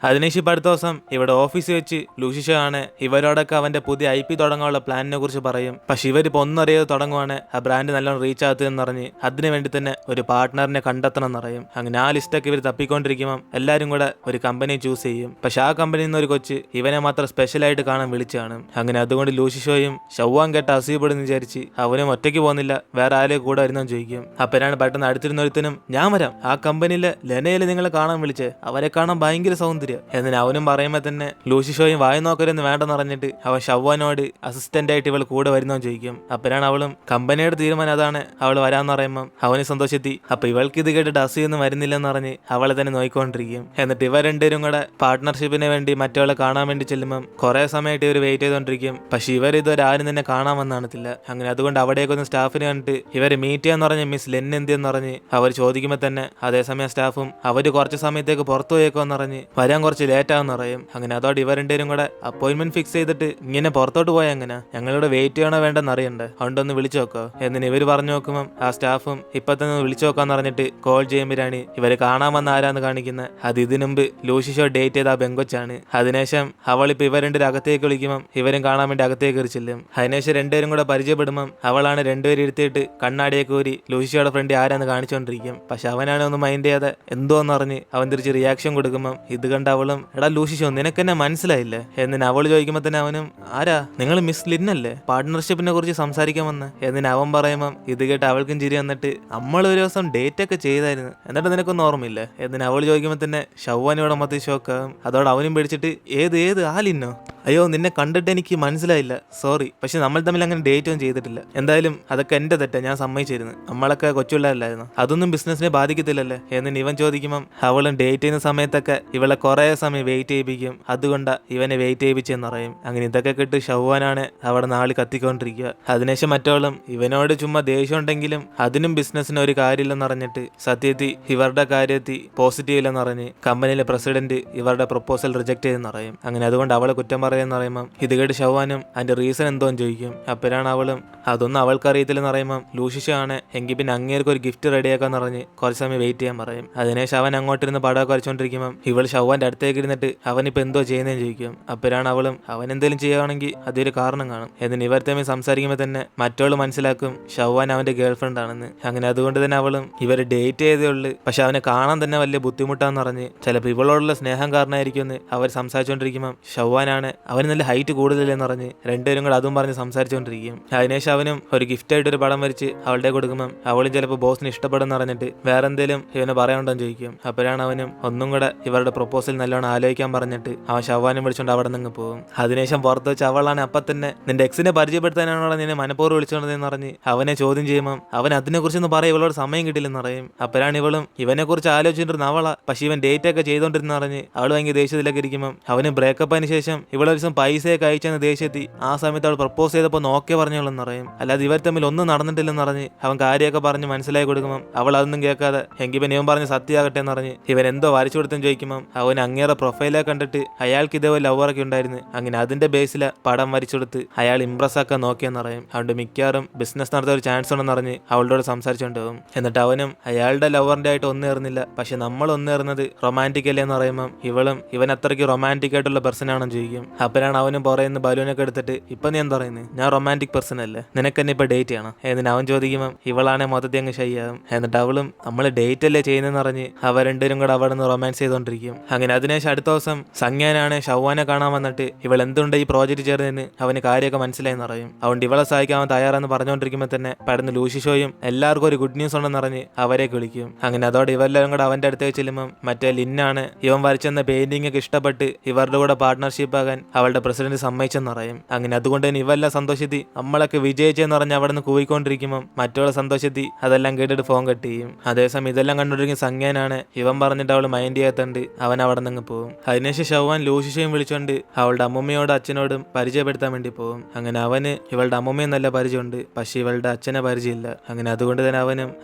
അതിനുശേഷം ഇപ്പം അടുത്ത ദിവസം ഇവിടെ ഓഫീസിൽ വെച്ച് ലൂഷിഷോ ആണ് ഇവരോടൊക്കെ അവന്റെ പുതിയ IP തുടങ്ങാനുള്ള പ്ലാനിനെ കുറിച്ച് പറയും. പക്ഷെ ഇവരിപ്പോൾ ഒന്നും അറിയാതെ തുടങ്ങുവാണ് ആ ബ്രാൻഡ് നല്ലോണം റീച്ച് ആകത്തെന്ന് പറഞ്ഞ് അതിനു വേണ്ടി തന്നെ ഒരു പാർട്ട്ണറിനെ കണ്ടെത്തണം എന്നറിയും. അങ്ങനെ ആ ലിസ്റ്റൊക്കെ ഇവർ തപ്പിക്കൊണ്ടിരിക്കുമ്പോൾ എല്ലാവരും കൂടെ ഒരു കമ്പനി ചൂസ് ചെയ്യും. പക്ഷെ ആ കമ്പനിയിൽ നിന്ന് ഒരു കൊച്ച് ഇവനെ മാത്രം സ്പെഷ്യലായിട്ട് കാണാൻ വിളിച്ചാണ്. അങ്ങനെ അതുകൊണ്ട് ലൂഷിഷോയും ഷവ്വാൻ കേട്ട് അസൂയപ്പെടുന്നു വിചാരിച്ച് അവനും ഒറ്റയ്ക്ക് പോകുന്നില്ല, വേറെ ആരെയും കൂടെ വരുന്നെന്ന് ചോദിക്കും. അപ്പനാണ് പെട്ടെന്ന് അടുത്തിരുന്ന ഒരുത്തനും ഞാൻ വരാം, ആ കമ്പനിയിലെ ലെനയിൽ നിങ്ങളെ കാണാൻ വിളിച്ചേ, അവരെ കാണാൻ ഭയങ്കര സൗന്ദര്യം എന്നിന് അവനും പറയുമ്പോൾ തന്നെ ലൂഷിഷോയും വായി നോക്കരുന്ന് വേണ്ടെന്ന് പറഞ്ഞിട്ട് അവൻ ഷവ്വാനോട് അസിസ്റ്റന്റ് ആയിട്ട് ഇവൾ കൂടെ വരുന്നതെന്ന് ചോദിക്കും. അപ്പനാണ് അവളും കമ്പനിയുടെ തീരുമാനം അതാണ് അവൾ വരാന്ന് പറയുമ്പോൾ അവന് സന്തോഷെത്തി. അപ്പൊ ഇവൾക്ക് ഇത് കേട്ടിട്ട് അസൂയൊന്നും വരുന്നില്ലെന്ന് പറഞ്ഞ് അവളെ തന്നെ നോയിക്കൊണ്ടിരിക്കും. എന്നിട്ട് ഇവർ രണ്ടുപേരും കൂടെ പാർട്ട്ണർഷിപ്പിന് വേണ്ടി മറ്റവളെ കാണാൻ വേണ്ടി ചെല്ലുമ്പം കുറെ സമയമായിട്ട് ഇവർ വെയിറ്റ് ചെയ്തോണ്ടിരിക്കും. പക്ഷെ ഇവർ ഇതുവരെ ആരും തന്നെ കാണാൻ വന്നാണത്തില്ല. അങ്ങനെ അതുകൊണ്ട് അവിടേക്ക് ഒന്ന് സ്റ്റാഫിനെ കണ്ടിട്ട് ഇവർ മീറ്റ് ചെയ്യാന്ന് പറഞ്ഞ് മിസ് ലെൻ എന്തെന്ന് പറഞ്ഞ് അവർ ചോദിക്കുമ്പോൾ തന്നെ അതേസമയം സ്റ്റാഫും അവര് കുറച്ച് സമയത്തേക്ക് പുറത്തു പോയേക്കോന്ന് പറഞ്ഞ് വരാൻ കുറച്ച് ലേറ്റ് ആവെന്ന് പറയും. അങ്ങനെ അതോടെ ഇവർ രണ്ടുപേരും കൂടെ അപ്പോയിന്റ്മെന്റ് ഫിക്സ് ചെയ്തിട്ട് ഇങ്ങനെ പുറത്തോട്ട് പോയാൽ എങ്ങനെ, ഞങ്ങളിവിടെ വെയിറ്റ് ചെയ്യണോ വേണ്ടെന്ന് അറിയണ്ടേ, അതുകൊണ്ടൊന്ന് വിളിച്ചു നോക്കോ എന്നിന് ഇവർ പറഞ്ഞു നോക്കുമ്പോൾ ആ സ്റ്റാഫും ഇപ്പൊ തന്നെ വിളിച്ചു നോക്കാന്ന് പറഞ്ഞിട്ട് കോൾ ചെയ്യുമ്പോഴാണ് ഇവര് കാണാൻ വന്ന ആരാന്ന് കാണിക്കുന്നത്. അത് ഇതിനു മുമ്പ് ലൂഷിഷോ ഡേറ്റ് ചെയ്ത ആ ബെങ്കൊച്ചാണ്. അതിനുശേഷം അവളിപ്പോ ഇവർ രണ്ടുപേരും അകത്തേക്ക് വിളിക്കുമ്പോൾ ഇവരും കാണാൻ വേണ്ടി അകത്തേക്ക് കയറി ചെല്ലും. അതിനുശേഷം രണ്ടുപേരും കൂടെ പരിചയപ്പെടുമ്പം അവളാണ് രണ്ടുപേരും ഇരുത്തിയിട്ട് കണ്ണാടിയൊക്കെ ഊരി ലൂഷിഷോയുടെ ഫ്രണ്ട് ആരാന്ന് കാണിച്ചുകൊണ്ടിരിക്കും. പക്ഷെ അവനാണ് ഒന്ന് മൈൻഡ് ചെയ്യാതെ എന്തോന്ന് പറഞ്ഞ് അവൻ തിരിച്ച് റിയാക്ഷൻ കൊടുക്കുമ്പോൾ ഇത് കണ്ട് അവളും എടാ ലൂഷിഷോ നിനക്കെന്നെ മനസ്സിലായില്ലേ എന്നിന് അവൾ ചോദിക്കുമ്പോൾ തന്നെ അവനും ആരാ, നിങ്ങൾ മിസ് ലിന്നല്ലേ പാർട്ട്ണർഷിപ്പിനെ കുറിച്ച് സംസാരിക്കാൻ വന്ന് എന്നിന് അവൻ പറയുമ്പം ഇത് കേട്ട് അവൾക്കും ചിരി വന്നിട്ട് നമ്മൾ ഒരു ദിവസം ഡേറ്റ് ഒക്കെ ചെയ്തായിരുന്നു, എന്നിട്ട് നിനക്കൊന്നും ഓർമ്മയില്ല എന്നിന് അവൾ ചോദിക്കുമ്പോൾ തന്നെ ഷവ്വാനിവിടെ മൊത്തം ഷോക്കാകും. അതോടെ അവനും പേടിച്ചിട്ട് ഏത് ആ ലിന്നോ, അയ്യോ നിന്നെ കണ്ടിട്ട് എനിക്ക് മനസ്സിലായില്ല, സോറി, പക്ഷെ നമ്മൾ തമ്മിൽ അങ്ങനെ ഡേറ്റ് ഒന്നും ചെയ്തിട്ടില്ല, എന്തായാലും അതൊക്കെ എന്റെ തെറ്റാ, ഞാൻ സമ്മതിച്ചിരുന്നു, നമ്മളൊക്കെ കൊച്ചുള്ളവരല്ലായിരുന്നു, അതൊന്നും ബിസിനസിനെ ബാധിക്കത്തില്ലല്ലേ എന്നിന് ഇവൻ ചോദിക്കുമ്പം അവളും ഡേറ്റ് ചെയ്യുന്ന സമയത്തൊക്കെ ഇവളെ കുറെ സമയം വെയിറ്റ് ചെയ്യിപ്പിക്കും, അതുകൊണ്ട് ഇവനെ വെയിറ്റ് ചെയ്യിപ്പിച്ചെന്ന് പറയും. അങ്ങനെ ഇതൊക്കെ കേട്ട് ഷവ്വാനാണ് അവിടെ നാളെ കത്തിക്കൊണ്ടിരിക്കുക. അതിനുശേഷം മറ്റവളും ഇവനോട് ചുമ്മാ ദേഷ്യം ഉണ്ടെങ്കിലും അതിനും ബിസിനസ്സിന് ഒരു കാര്യമില്ലെന്ന് പറഞ്ഞിട്ട് സത്യത്തിൽ ഇവരുടെ കാര്യത്തിൽ പോസിറ്റീവ് ഇല്ലെന്ന് പറഞ്ഞ് കമ്പനിയിലെ പ്രസിഡന്റ് ഇവരുടെ പ്രൊപ്പോസൽ റിജക്ട് ചെയ്തെന്ന് പറയും. അങ്ങനെ അതുകൊണ്ട് അവളെ കുറ്റം പറയുമെന്ന് പറയുമ്പം ഇത് കേട്ട് ഷവ്വാനും അതിന്റെ റീസൺ എന്തോന്ന് ചോദിക്കും. അപ്പോഴാണ് അവളും അതൊന്നും അവൾക്കറിയത്തില്ലെന്ന് പറയുമ്പം ലൂഷിഷോ ആണ് എങ്കിൽ പിന്നെ അങ്ങേർക്ക് ഒരു ഗിഫ്റ്റ് റെഡിയാക്കാന്ന് പറഞ്ഞ് കുറച്ച് സമയം വെയിറ്റ് ചെയ്യാൻ പറയും. അതിനുശേഷം അവൻ അങ്ങോട്ടിരുന്ന് പടമൊക്കെ വരച്ചോണ്ടിരിക്കുമ്പം ഇവൾ ഷവ്വാന്റെ അടുത്തേക്ക് ഇരുന്നിട്ട് അവനിപ്പോൾ എന്തോ ചെയ്യുന്നതെന്ന് ചോദിക്കും. അപ്പോഴാണ് അവളും അവൻ എന്തെങ്കിലും ചെയ്യുകയാണെങ്കിൽ അതൊരു കാരണം കാണും എന്നിന് ഇവർ തമ്മിൽ സംസാരിക്കുമ്പോൾ തന്നെ മറ്റവൾ മനസ്സിലാക്കും ഷവ്വാൻ അവന്റെ ഗേൾഫ്രണ്ട് ആണെന്ന്. അങ്ങനെ അതുകൊണ്ട് തന്നെ അവളും ഇവർ ഡേറ്റ് ചെയ്തേ ഉള്ളു, പക്ഷെ അവനെ കാണാൻ തന്നെ വലിയ ബുദ്ധിമുട്ടാന്ന് പറഞ്ഞ് ചിലപ്പോൾ ഇവളോടുള്ള സ്നേഹം കാരണമായിരിക്കും എന്ന് അവർ സംസാരിച്ചുകൊണ്ടിരിക്കുമ്പോൾ ഷവ്വാനാണ് അവന് നല്ല ഹൈറ്റ് കൂടുതലെന്ന് പറഞ്ഞ് രണ്ടുപേരും കൂടെ അതും പറഞ്ഞ് സംസാരിച്ചുകൊണ്ടിരിക്കും. അതിനുശേഷം അവനും ഒരു ഗിഫ്റ്റ് ആയിട്ട് ഒരു പടം വരച്ച് അവളുടെ കൊടുക്കുമ്പം അവളും ചിലപ്പോൾ ബോസിന് ഇഷ്ടപ്പെടുന്ന പറഞ്ഞിട്ട് വേറെ എന്തെങ്കിലും ഇവനെ പറയാനുണ്ടെന്ന് ചോദിക്കും. അപ്പോഴാണ് അവനും ഒന്നും കൂടെ ഇവരുടെ പ്രൊപ്പോസൽ നല്ലോണം ആലോചിക്കാൻ പറഞ്ഞിട്ട് അവൻ ഷവ്വാനും വിളിച്ചുകൊണ്ട് അവിടെ നിന്ന് പോകും. അതിനുശേഷം പുറത്ത് വെച്ച് അവളാണ് അപ്പം തന്നെ നിന്റെ എക്സിനെ പരിചയപ്പെടുത്താനാണോ നിന്നെ മനഃപൂർവ്വം വിളിച്ചോണ്ടെന്ന് പറഞ്ഞ് അവനെ ചോദ്യം ചെയ്യുമ്പോൾ അവൻ അതിനെക്കുറിച്ചൊന്നും പറയും ഇവളോട് സമയം കിട്ടില്ലെന്ന് പറയും. അപ്പോഴാണ് ഇവളും ഇവനെ കുറിച്ച് ആലോചിച്ചിരുന്ന അവളാ, പക്ഷെ ഇവൻ ഡേറ്റ് ഒക്കെ ചെയ്തോണ്ടിരുന്ന പറഞ്ഞ് അവൾ ഭയങ്കര ദേഷ്യത്തിലൊക്കെ ഇരിക്കുമ്പോൾ അവന് ബ്രേക്കപ്പ് ആയതിനു ശേഷം ഇവളൊരു ദിവസം പൈസയൊക്കെ അയച്ചെന്ന് ദേഷ്യത്തി ആ സമയത്ത് അവൾ പ്രപ്പോസ് ചെയ്തപ്പോൾ നോക്കേ പറഞ്ഞോളെന്ന് പറയും. അല്ലാതെ ഇവർ തമ്മിൽ ഒന്നും നടന്നിട്ടില്ലെന്ന് പറഞ്ഞ് അവൻ കാര്യമൊക്കെ പറഞ്ഞ് മനസ്സിലാക്കി കൊടുക്കുമ്പോൾ അവൾ അതൊന്നും കേൾക്കാതെ എങ്കിൽ പിന്നെ ഇവൻ പറഞ്ഞ് സത്യമാകട്ടെ എന്ന് പറഞ്ഞ് ഇവൻ എന്തോ വരച്ചു കൊടുത്തെന്ന് ചോദിക്കുമ്പോൾ അവൻ അങ്ങേറെ പ്രൊഫൈലൊക്കെ കണ്ടിട്ട് അയാൾക്ക് ഇതേപോലെ ലവറൊക്കെ ഉണ്ടായിരുന്നു, അങ്ങനെ അതിന്റെ ബേസിൽ പടം വരച്ചെടുത്ത് അയാൾ ഇംപ്രസ് ആക്കാൻ നോക്കിയെന്ന് പറയും. അതുകൊണ്ട് മിക്കവാറും ബിസിനസ് നടത്താൻ ഒരു ചാൻസ് ഉണ്ടെന്ന് പറഞ്ഞ് അവളോട് സംസാരിച്ചുകൊണ്ട് പോകും. എന്നിട്ട് അവനും അയാളുടെ ലവറിന്റെ ആയിട്ട് ഒന്നേറുന്നില്ല, പക്ഷെ നമ്മൾ ഒന്നേറുന്നത് റൊമാൻറ്റിക് അല്ലേ എന്ന് പറയുമ്പോൾ ഇവൻ അത്രയ്ക്ക് റൊമാൻറ്റിക് ആയിട്ടുള്ള പേഴ്സൺ ആണെന്ന് ചോദിക്കും. അപ്പോഴാണ് അവനും പറയുന്ന ബലൂനൊക്കെ എടുത്തിട്ട് ഇപ്പൊ നീ എന്താ പറയുന്നത്, ഞാൻ റൊമാൻറ്റിക് പേഴ്സൺ അല്ലേ, നിനക്ക് തന്നെ ഇപ്പൊ ഡേറ്റ് ചെയ്യണം എന്നിട്ട് അവൻ ചോദിക്കുമ്പോൾ ഇവളാണെ മൊത്തത്തിൽ അങ്ങ് ഷൈയാകും. എന്നിട്ട് അവളും നമ്മൾ ഡേറ്റ് അല്ലേ ചെയ്യുന്നതെന്ന് പറഞ്ഞ് അവർ രണ്ടുപേരും കൂടെ അവിടെ നിന്ന് റൊമാൻസ് ചെയ്തോണ്ടിരിക്കും. അങ്ങനെ അതിനുശേഷം അടുത്ത ദിവസം സംജ്ഞാനാണ് ഷവ്വാനെ കാണാൻ വന്നിട്ട് ഇവൾ എന്തുകൊണ്ട് ഈ പ്രോജക്റ്റ് ചേർന്നതിന് അവന് കാര്യമൊക്കെ മനസ്സിലായെന്ന് അറിയും. അതുകൊണ്ട് ഇവളെ സഹായിക്കാൻ അവൻ തയ്യാറാന്ന് പറഞ്ഞുകൊണ്ടിരിക്കുമ്പോൾ തന്നെ പെടുന്ന ലൂഷിഷോയും എല്ലാവർക്കും ഒരു ഗുഡ് ന്യൂസ് ഉണ്ടെന്ന് പറഞ്ഞ് അവരെ വിളിക്കും. അങ്ങനെ അതോടെ ഇവരെല്ലാവരും കൂടെ അവന്റെ അടുത്തേക്ക് ചെല്ലുമ്പോൾ മറ്റേ ലിന്നാണ് ഇവൻ വരച്ചെന്ന പെയിന്റിംഗ് ഒക്കെ ഇഷ്ടപ്പെട്ട് ഇവരുടെ കൂടെ പാർട്ട്ണർഷിപ്പ് ആകാൻ അവളുടെ പ്രസിഡന്റ് സമ്മതിച്ചെന്ന് പറയും. അങ്ങനെ അതുകൊണ്ട് തന്നെ ഇവെല്ലാം സന്തോഷത്തി നമ്മളൊക്കെ വിജയിച്ചെന്ന് പറഞ്ഞ് അവിടെ നിന്ന് കൂവിക്കൊണ്ടിരിക്കുമ്പോൾ മറ്റുള്ള സന്തോഷത്തി അതെല്ലാം കേട്ടിട്ട് ഫോൺ കട്ട് ചെയ്യും. അതേസമയം ഇതെല്ലാം കണ്ടുകൊണ്ടിരിക്കുന്ന സംജ്ഞാനാണ് ഇവൻ പറഞ്ഞിട്ട് അവൾ മൈൻഡ് ചെയ്യാത്തണ്ട് അവൻ അവിടെ നിന്ന് പോകും. അതിനുശേഷം ഷവ്വാൻ ലൂഷിഷയും വിളിച്ചുകൊണ്ട് അവളുടെ അമ്മൂമ്മയോടും അച്ഛനോടും പരിചയപ്പെടുത്താൻ വേണ്ടി പോകും. അങ്ങനെ അവന് ഇവളുടെ അമ്മൂമ്മയും നല്ല പരിചയമുണ്ട്, പക്ഷെ ഇവളുടെ അച്ഛനെ പരിചയമില്ല. അങ്ങനെ അതുകൊണ്ട് തന്നെ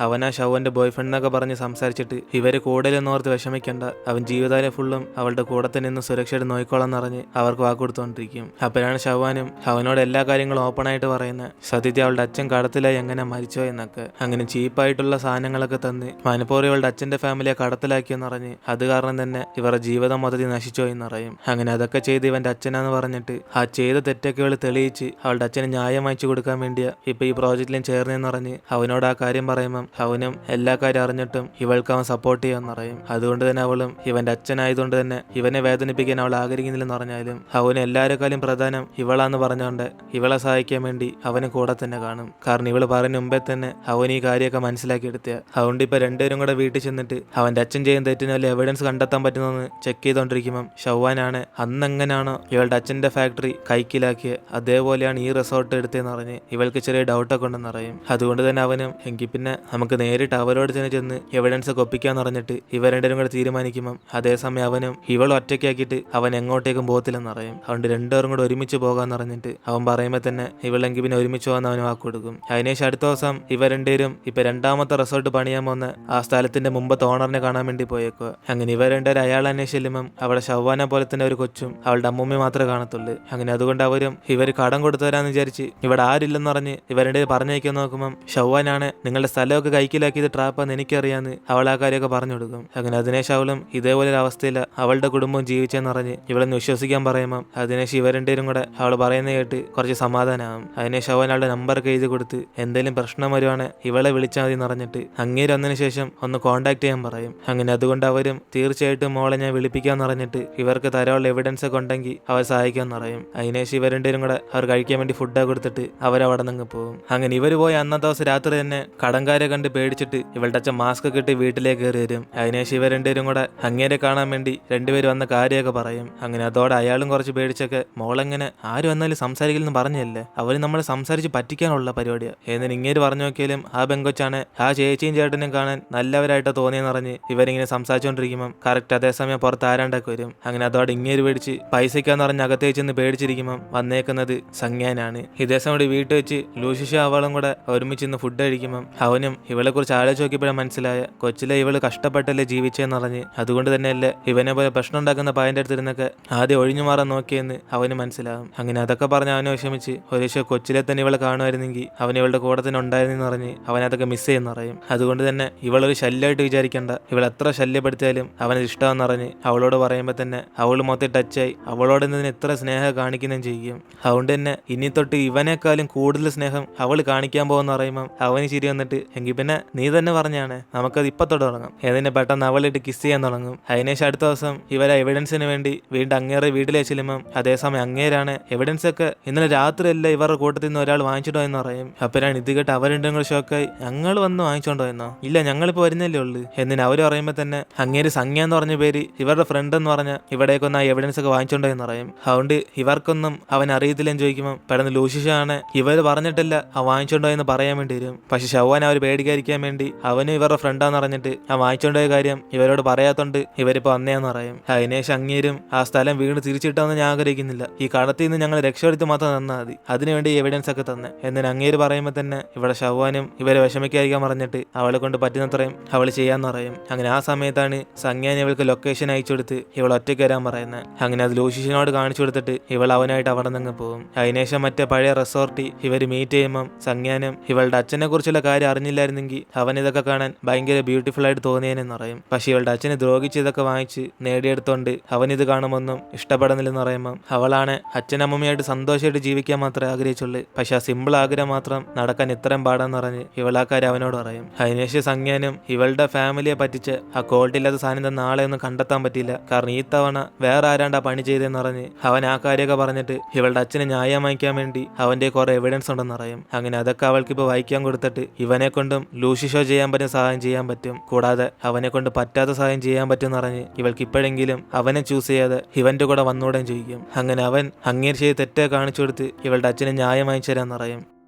അവനാ ഷവ്വാന്റെ ബോയ് ഫ്രണ്ട് എന്നൊക്കെ പറഞ്ഞ് സംസാരിച്ചിട്ട് ഇവര് കൂടുതലൊന്നും ഓർത്ത് വിഷമിക്കണ്ട, അവൻ ജീവിതകാലം ഫുള്ളും അവളുടെ കൂടെ തന്നെ നിന്ന് സുരക്ഷയുടെ നോയിക്കോളാന്ന് പറഞ്ഞ് അവർക്ക് വാക്കുകൊടുത്തോണ്ടിരിക്കും. അപ്പോഴാണ് ഷവാനും അവനോട് എല്ലാ കാര്യങ്ങളും ഓപ്പൺ ആയിട്ട് പറയുന്നത്. സത്യത്തിൽ അവളുടെ അച്ഛൻ കടത്തിലായി എങ്ങനെ മരിച്ചോ എന്നൊക്കെ. അങ്ങനെ ചീപ്പായിട്ടുള്ള സാധനങ്ങളൊക്കെ തന്ന് മനഃപൂർവ്വം ഇവളുടെ അച്ഛന്റെ ഫാമിലിയെ കടത്തിലാക്കിയെന്ന് പറഞ്ഞ് അത് കാരണം തന്നെ ഇവരുടെ ജീവിതം മൊത്തത്തിൽ നശിച്ചോ എന്നറിയും. അങ്ങനെ അതൊക്കെ ചെയ്ത് ഇവന്റെ അച്ഛനാന്ന് പറഞ്ഞിട്ട് ആ ചെയ്ത തെറ്റൊക്കെ ഇവള് തെളിയിച്ച് അവളുടെ അച്ഛന് ന്യായം വാങ്ങിച്ചു കൊടുക്കാൻ വേണ്ടിയാ ഇപ്പൊ ഈ പ്രോജക്റ്റിലും ചേർന്നെന്ന് പറഞ്ഞ് അവനോട് ആ കാര്യം പറയുമ്പം അവനും എല്ലാ കാര്യം അറിഞ്ഞിട്ടും ഇവൾക്ക് അവൻ സപ്പോർട്ട് ചെയ്യാന്ന് പറയും. അതുകൊണ്ട് തന്നെ അവളും ഇവന്റെ അച്ഛനായതുകൊണ്ട് തന്നെ ഇവനെ വേദനിപ്പിക്കാൻ അവൾ ആഗ്രഹിക്കുന്നില്ലെന്ന് പറഞ്ഞാലും അവന് എല്ലാവരെക്കാളും പ്രധാനം ഇവളാന്ന് പറഞ്ഞുകൊണ്ട് ഇവളെ സഹായിക്കാൻ വേണ്ടി അവന് കൂടെ തന്നെ കാണും. കാരണം ഇവള് പറയുന്ന മുമ്പേ തന്നെ അവൻ ഈ കാര്യമൊക്കെ മനസ്സിലാക്കി എടുത്ത. അതുകൊണ്ട് ഇപ്പൊ രണ്ടുപേരും കൂടെ വീട്ടിൽ ചെന്നിട്ട് അവന്റെ അച്ഛൻ ചെയ്യുന്ന തെറ്റിന് വല്ല എവിഡൻസ് കണ്ടെത്താൻ പറ്റുന്നതെന്ന് ചെക്ക് ചെയ്തോണ്ടിരിക്കുമ്പം ഷവാനാണ് അന്നെങ്ങനാണോ ഇവളുടെ അച്ഛന്റെ ഫാക്ടറി കൈക്കിലാക്കിയ അതേപോലെയാണ് ഈ റിസോർട്ട് എടുത്തതെന്ന് പറഞ്ഞ് ഇവൾക്ക് ചെറിയ ഡൗട്ടൊക്കെ ഉണ്ടെന്ന് അറിയും. അതുകൊണ്ട് തന്നെ അവനും എങ്കിൽ പിന്നെ നമുക്ക് നേരിട്ട് അവരോട് തന്നെ ചെന്ന് എവിഡൻസ് ഒക്കെ ഒപ്പിക്കാന്ന് പറഞ്ഞിട്ട് ഇവർ രണ്ടുപേരും കൂടെ തീരുമാനിക്കുമ്പം അതേസമയം അവനും ഇവൾ ഒറ്റയ്ക്കാക്കിയിട്ട് അവൻ എങ്ങോട്ടേക്കും പോകത്തില്ലെന്ന് അറിയും. അതുകൊണ്ട് രണ്ടുപേരും കൂടെ ഒരുമിച്ച് പോകാന്ന് പറഞ്ഞിട്ട് അവൻ പറയുമ്പോൾ തന്നെ ഇവളെങ്കിൽ പിന്നെ ഒരുമിച്ച് പോകാൻ അവന് വാക്ക് കൊടുക്കും. അതിനുശേഷം അടുത്ത ദിവസം ഇവർ രണ്ടുപേരും ഇപ്പൊ രണ്ടാമത്തെ റിസോർട്ട് പണിയാൻ പോകുന്ന ആ സ്ഥലത്തിന്റെ മുമ്പത്തെ ഓണറിനെ കാണാൻ വേണ്ടി പോയേക്കുക. അങ്ങനെ ഇവർ രണ്ടുപേരും അയാൾ അന്വേഷിച്ചെല്ലുമ്പം അവിടെ ഷവാനെ പോലെ തന്നെ ഒരു കൊച്ചും അവളുടെ അമ്മൂമ്മ മാത്രമേ കാണത്തുള്ളൂ. അങ്ങനെ അതുകൊണ്ട് അവരും ഇവർ കടം കൊടുത്തു തരാന്ന് വിചാരിച്ച് ഇവിടെ ആരില്ലെന്ന് പറഞ്ഞ് ഇവരുടെ പറഞ്ഞേക്കാൻ നോക്കുമ്പം ഷവാനാണ് നിങ്ങളുടെ സ്ഥലമൊക്കെ കൈക്കിലാക്കിയത് ട്രാപ്പാന്ന് എനിക്കറിയാന്ന് അവൾ ആ കാര്യമൊക്കെ പറഞ്ഞു കൊടുക്കും. അങ്ങനെ അതിനേശം അവളും ഇതേപോലെ ഒരു അവസ്ഥയില അവളുടെ കുടുംബവും ജീവിച്ചെന്ന് പറഞ്ഞ് ഇവളെന്ന് വിശ്വസിക്കാൻ പറയുമ്പം അതിനേശം ഇവർ രണ്ടുപേരും കൂടെ അവൾ പറയുന്ന കേട്ട് കുറച്ച് സമാധാനമാകും. അതിനേശം അവൻ അവളുടെ നമ്പറൊക്കെ എഴുതി കൊടുത്ത് എന്തെങ്കിലും പ്രശ്നം വരുവാണ് ഇവളെ വിളിച്ചാൽ മതി എന്ന് പറഞ്ഞിട്ട് അങ്ങേര് വന്നതിന് ശേഷം ഒന്ന് കോൺടാക്ട് ചെയ്യാൻ പറയും. അങ്ങനെ അതുകൊണ്ട് അവരും തീർച്ചയായിട്ടും മോളെ ഞാൻ വിളിപ്പിക്കാന്ന് പറഞ്ഞിട്ട് ഇവർക്ക് തരാനുള്ള എവിഡൻസ് ഒക്കെ ഉണ്ടെങ്കിൽ അവർ സഹായിക്കാന്ന് പറയും. അതിനേശം ഇവർ രണ്ടുപേരും കൂടെ അവർ കഴിക്കാൻ വേണ്ടി ഫുഡൊക്കെ കൊടുത്തിട്ട് അവരവിടെ നിന്ന് പോകും. അങ്ങനെ ഇവർ പോയി അന്നത്തെ ദിവസം രാത്രി തന്നെ കടംകാരെ കണ്ട് പേടിച്ചിട്ട് ഇവളുടെ അച്ഛൻ മാസ്ക് ഒക്കെ ഇട്ട് വീട്ടിലേക്ക് കയറി വരും. അതിനേശം ഇവർ രണ്ടുപേരും കൂടെ അങ്ങേരെ കാണാൻ വേണ്ടി രണ്ടുപേരും വന്ന കാര്യമൊക്കെ പറയും. അങ്ങനെ അതോടെ അയാളും കുറച്ച് പേടിച്ചൊക്കെ മോളെങ്ങനെ ആര് വന്നാലും സംസാരിക്കില്ലെന്ന് പറഞ്ഞല്ലേ, അവര് നമ്മളെ സംസാരിച്ച് പറ്റിക്കാനുള്ള പരിപാടിയാണ് എന്നിന് ഇങ്ങേര് പറഞ്ഞു നോക്കിയാലും ആ പെങ്കൊച്ചാണ് ആ ചേച്ചിയും ചേട്ടനും കാണാൻ നല്ലവരായിട്ട് തോന്നിയെന്ന് പറഞ്ഞ് ഇവരിങ്ങനെ സംസാരിച്ചുകൊണ്ടിരിക്കുമ്പം കറക്റ്റ് അതേസമയം പുറത്ത് ആരാണ്ടൊക്കെ വരും. അങ്ങനെ അതോടെ ഇങ്ങേര് പേടിച്ച് പൈസയ്ക്കാന്ന് പറഞ്ഞ് അകത്തേക്ക് ചെന്ന് പേടിച്ചിരിക്കുമ്പം വന്നേക്കുന്നത് സംജ്ഞാനാണ്. ഇതേസം കൂടി വീട്ടിൽ വെച്ച് ലൂഷിഷ അവളും കൂടെ ഒരുമിച്ച് ഇന്ന് ഫുഡ് കഴിക്കുമ്പം അവനും ഇവളെ കുറിച്ച് ആലോചിച്ച് നോക്കിയപ്പോഴാണ് മനസ്സിലായ കൊച്ചിലെ ഇവള് കഷ്ടപ്പെട്ടല്ലേ ജീവിച്ചെന്ന് പറഞ്ഞ് അതുകൊണ്ട് തന്നെയല്ലേ ഇവനെ പോലെ പ്രശ്നം ഉണ്ടാക്കുന്ന പയ്യന്റെ അടുത്തിരുന്നൊക്കെ ആദ്യം ഒഴിഞ്ഞു മാറാൻ നോക്കിയെന്ന് അവന് മനസ്സിലാകും. അങ്ങനെ അതൊക്കെ പറഞ്ഞ് അവനെ വിഷമിച്ച് ഒരു കൊച്ചിലെ തന്നെ ഇവളെ കാണുമായിരുന്നെങ്കിൽ അവൻ ഇവളുടെ കൂടെ തന്നെ ഉണ്ടായിരുന്നെന്ന് പറഞ്ഞ് അവനതൊക്കെ മിസ് ചെയ്യുന്ന പറയും. അതുകൊണ്ട് തന്നെ ഇവളൊരു ശല്യമായിട്ട് വിചാരിക്കേണ്ട, ഇവൾ എത്ര ശല്യപ്പെടുത്തിയാലും അവന് ഇഷ്ടമെന്ന് പറഞ്ഞ് അവളോട് പറയുമ്പോൾ തന്നെ അവൾ മൊത്തം ടച്ചായി അവളോട് ഇതിന് എത്ര സ്നേഹം കാണിക്കുകയും ചെയ്യും. അതുകൊണ്ട് തന്നെ ഇനി തൊട്ട് ഇവനേക്കാളും കൂടുതൽ സ്നേഹം അവൾ കാണിക്കാൻ പോകുന്ന പറയുമ്പം അവന് ചിരി വന്നിട്ട് എങ്കിൽ പിന്നെ നീ തന്നെ പറഞ്ഞാണ് നമുക്കത് ഇപ്പൊ തൊട്ട് തുടങ്ങാം എന്നിട്ട് പെട്ടെന്ന് അവളിട്ട് കിസ് ചെയ്യാൻ തുടങ്ങും. അതിനേശം അടുത്ത ദിവസം ഇവരെ എവിഡൻസിന് വേണ്ടി വീണ്ടും അങ്ങേറെ വീട്ടിലേക്ക് ചെല്ലുമ്പം അതേസമയം അങ്ങേരാണ് എവിഡൻസ് ഒക്കെ ഇന്നലെ രാത്രിയല്ല ഇവരുടെ കൂട്ടത്തിൽ നിന്ന് ഒരാൾ വാങ്ങിച്ചിട്ടോ എന്ന് പറയും. അപ്പോഴാണ് ഇത് കേട്ട് അവരുണ്ടെങ്കിൽ ഷോക്കായി ഞങ്ങൾ വന്ന് വാങ്ങിച്ചോണ്ടോ എന്നോ, ഇല്ല ഞങ്ങളിപ്പോ വരുന്നല്ലേ ഉള്ളു എന്നിന് അവർ പറയുമ്പോൾ തന്നെ അങ്ങേര് സംജ്ഞ എന്ന് പറഞ്ഞ പേര് ഇവരുടെ ഫ്രണ്ട് എന്ന് പറഞ്ഞ ഇവിടേക്കൊന്ന് ആ എവിഡൻസ് ഒക്കെ വാങ്ങിച്ചോണ്ടോ എന്ന് പറയും. അതുകൊണ്ട് ഇവർക്കൊന്നും അവൻ അറിയത്തില്ലെന്ന് ചോദിക്കുമ്പോൾ പെട്ടെന്ന് ലൂഷിഷാണ് ഇവർ പറഞ്ഞിട്ടില്ല ആ വാങ്ങിച്ചോണ്ടോ എന്ന് പറയാൻ വേണ്ടി വരും. പക്ഷെ ഷവാൻ അവർ പേടിക്കാതിരിക്കാൻ വേണ്ടി അവനും ഇവരുടെ ഫ്രണ്ടാന്ന് പറഞ്ഞിട്ട് ആ വാങ്ങിച്ചോണ്ടോയ കാര്യം ഇവരോട് പറയാത്തോണ്ട് ഇവരിപ്പോ വന്നേന്ന് പറയും. അതിനേശം അങ്ങേരും ആ സ്ഥലം വീണ് തിരിച്ചിട്ടാന്ന് ഞാൻ ആഗ്രഹിക്കുന്നില്ല, ഈ കടത്തിൽ നിന്ന് ഞങ്ങൾ രക്ഷപ്പെടുത്തി മാത്രം തന്നാൽ മതി, അതിനുവേണ്ടി എവിഡൻസ് ഒക്കെ തന്നെ എന്നിന് അങ്ങേര് പറയുമ്പോൾ തന്നെ ഇവിടെ ഷവാനും ഇവരെ വിഷമിക്കാതിരിക്കാൻ പറഞ്ഞിട്ട് അവളെ കൊണ്ട് പറ്റുന്നത്രയും അവൾ ചെയ്യാന്ന് പറയും. അങ്ങനെ ആ സമയത്താണ് സംജ്ഞാൻ ഇവൾക്ക് ലൊക്കേഷൻ അയച്ചു കൊടുത്ത് ഇവൾ ഒറ്റയ്ക്ക് വരാൻ പറയുന്നത്. അങ്ങനെ അത് ലൂഷിഷിനോട് കാണിച്ചു കൊടുത്തിട്ട് ഇവൾ അവനായിട്ട് അവിടെ നിന്ന് പോകും. അതിനേശം മറ്റേ പഴയ റിസോർട്ടിൽ ഇവർ മീറ്റ് ചെയ്യുമ്പം സംജ്ഞാനും ഇവളുടെ അച്ഛനെ കുറിച്ചുള്ള കാര്യം അറിഞ്ഞില്ലായിരുന്നെങ്കിൽ അവൻ ഇതൊക്കെ കാണാൻ ഭയങ്കര ബ്യൂട്ടിഫുൾ ആയിട്ട് തോന്നിയേനെന്ന് പറയും. പക്ഷെ ഇവളുടെ അച്ഛനെ ദ്രോഹിച്ച് ഇതൊക്കെ വാങ്ങിച്ച് നേടിയെടുത്തോണ്ട് അവൻ ഇത് കാണുമൊന്നും ഇഷ്ടപ്പെടുന്നില്ലെന്ന് പറയുമ്പം അവളാണ് അച്ഛനമ്മയായിട്ട് സന്തോഷമായിട്ട് ജീവിക്കാൻ മാത്രമേ ആഗ്രഹിച്ചുള്ളൂ, പക്ഷെ ആ സിമ്പിൾ ആഗ്രഹം മാത്രം നടക്കാൻ ഇത്രയും പാടാന്ന് പറഞ്ഞ് ഇവളാക്കാര് അവനോട് പറയും. അതിനേശം സംജ്ഞാനും ഇവളുടെ ഫാമിലിയെ പറ്റിച്ച് ആ ക്വാളിറ്റി ഇല്ലാത്ത സാധനം തന്നെ നാളെ ഒന്നും കണ്ടെത്താൻ പറ്റില്ല, കാരണം ഈ തവണ വേറെ ആരാണ്ട് ആ പണി ചെയ്തെന്ന് പറഞ്ഞ് അവൻ ആ കാര്യമൊക്കെ പറഞ്ഞിട്ട് ഇവളുടെ അച്ഛനെ ന്യായം വാങ്ങിക്കാൻ വേണ്ടി അവന്റെ കുറെ എവിഡൻസ് ഉണ്ടെന്ന് പറയും. അങ്ങനെ അതൊക്കെ അവൾക്ക് ഇപ്പൊ വായിക്കാൻ കൊടുത്തിട്ട് ഇവനെ കൊണ്ടും ലൂഷിഷോ ചെയ്യാൻ പറ്റുന്ന സഹായം ചെയ്യാൻ പറ്റും, കൂടാതെ അവനെ കൊണ്ട് പറ്റാത്ത സഹായം ചെയ്യാൻ പറ്റും എന്ന് പറഞ്ഞ് ഇവൾക്ക് ഇപ്പോഴെങ്കിലും അവനെ ചൂസ് ചെയ്യാതെ ഇവന്റെ കൂടെ വന്നൂടെയും ചോദിക്കും. അങ്ങനെ അവൻ അങ്ങേര് ചെയ്ത് തെറ്റേ കാണിച്ചു കൊടുത്ത് ഇവളുടെ അച്ഛനെ ന്യായം വാങ്ങിച്ചു തരാന്ന് പറയും.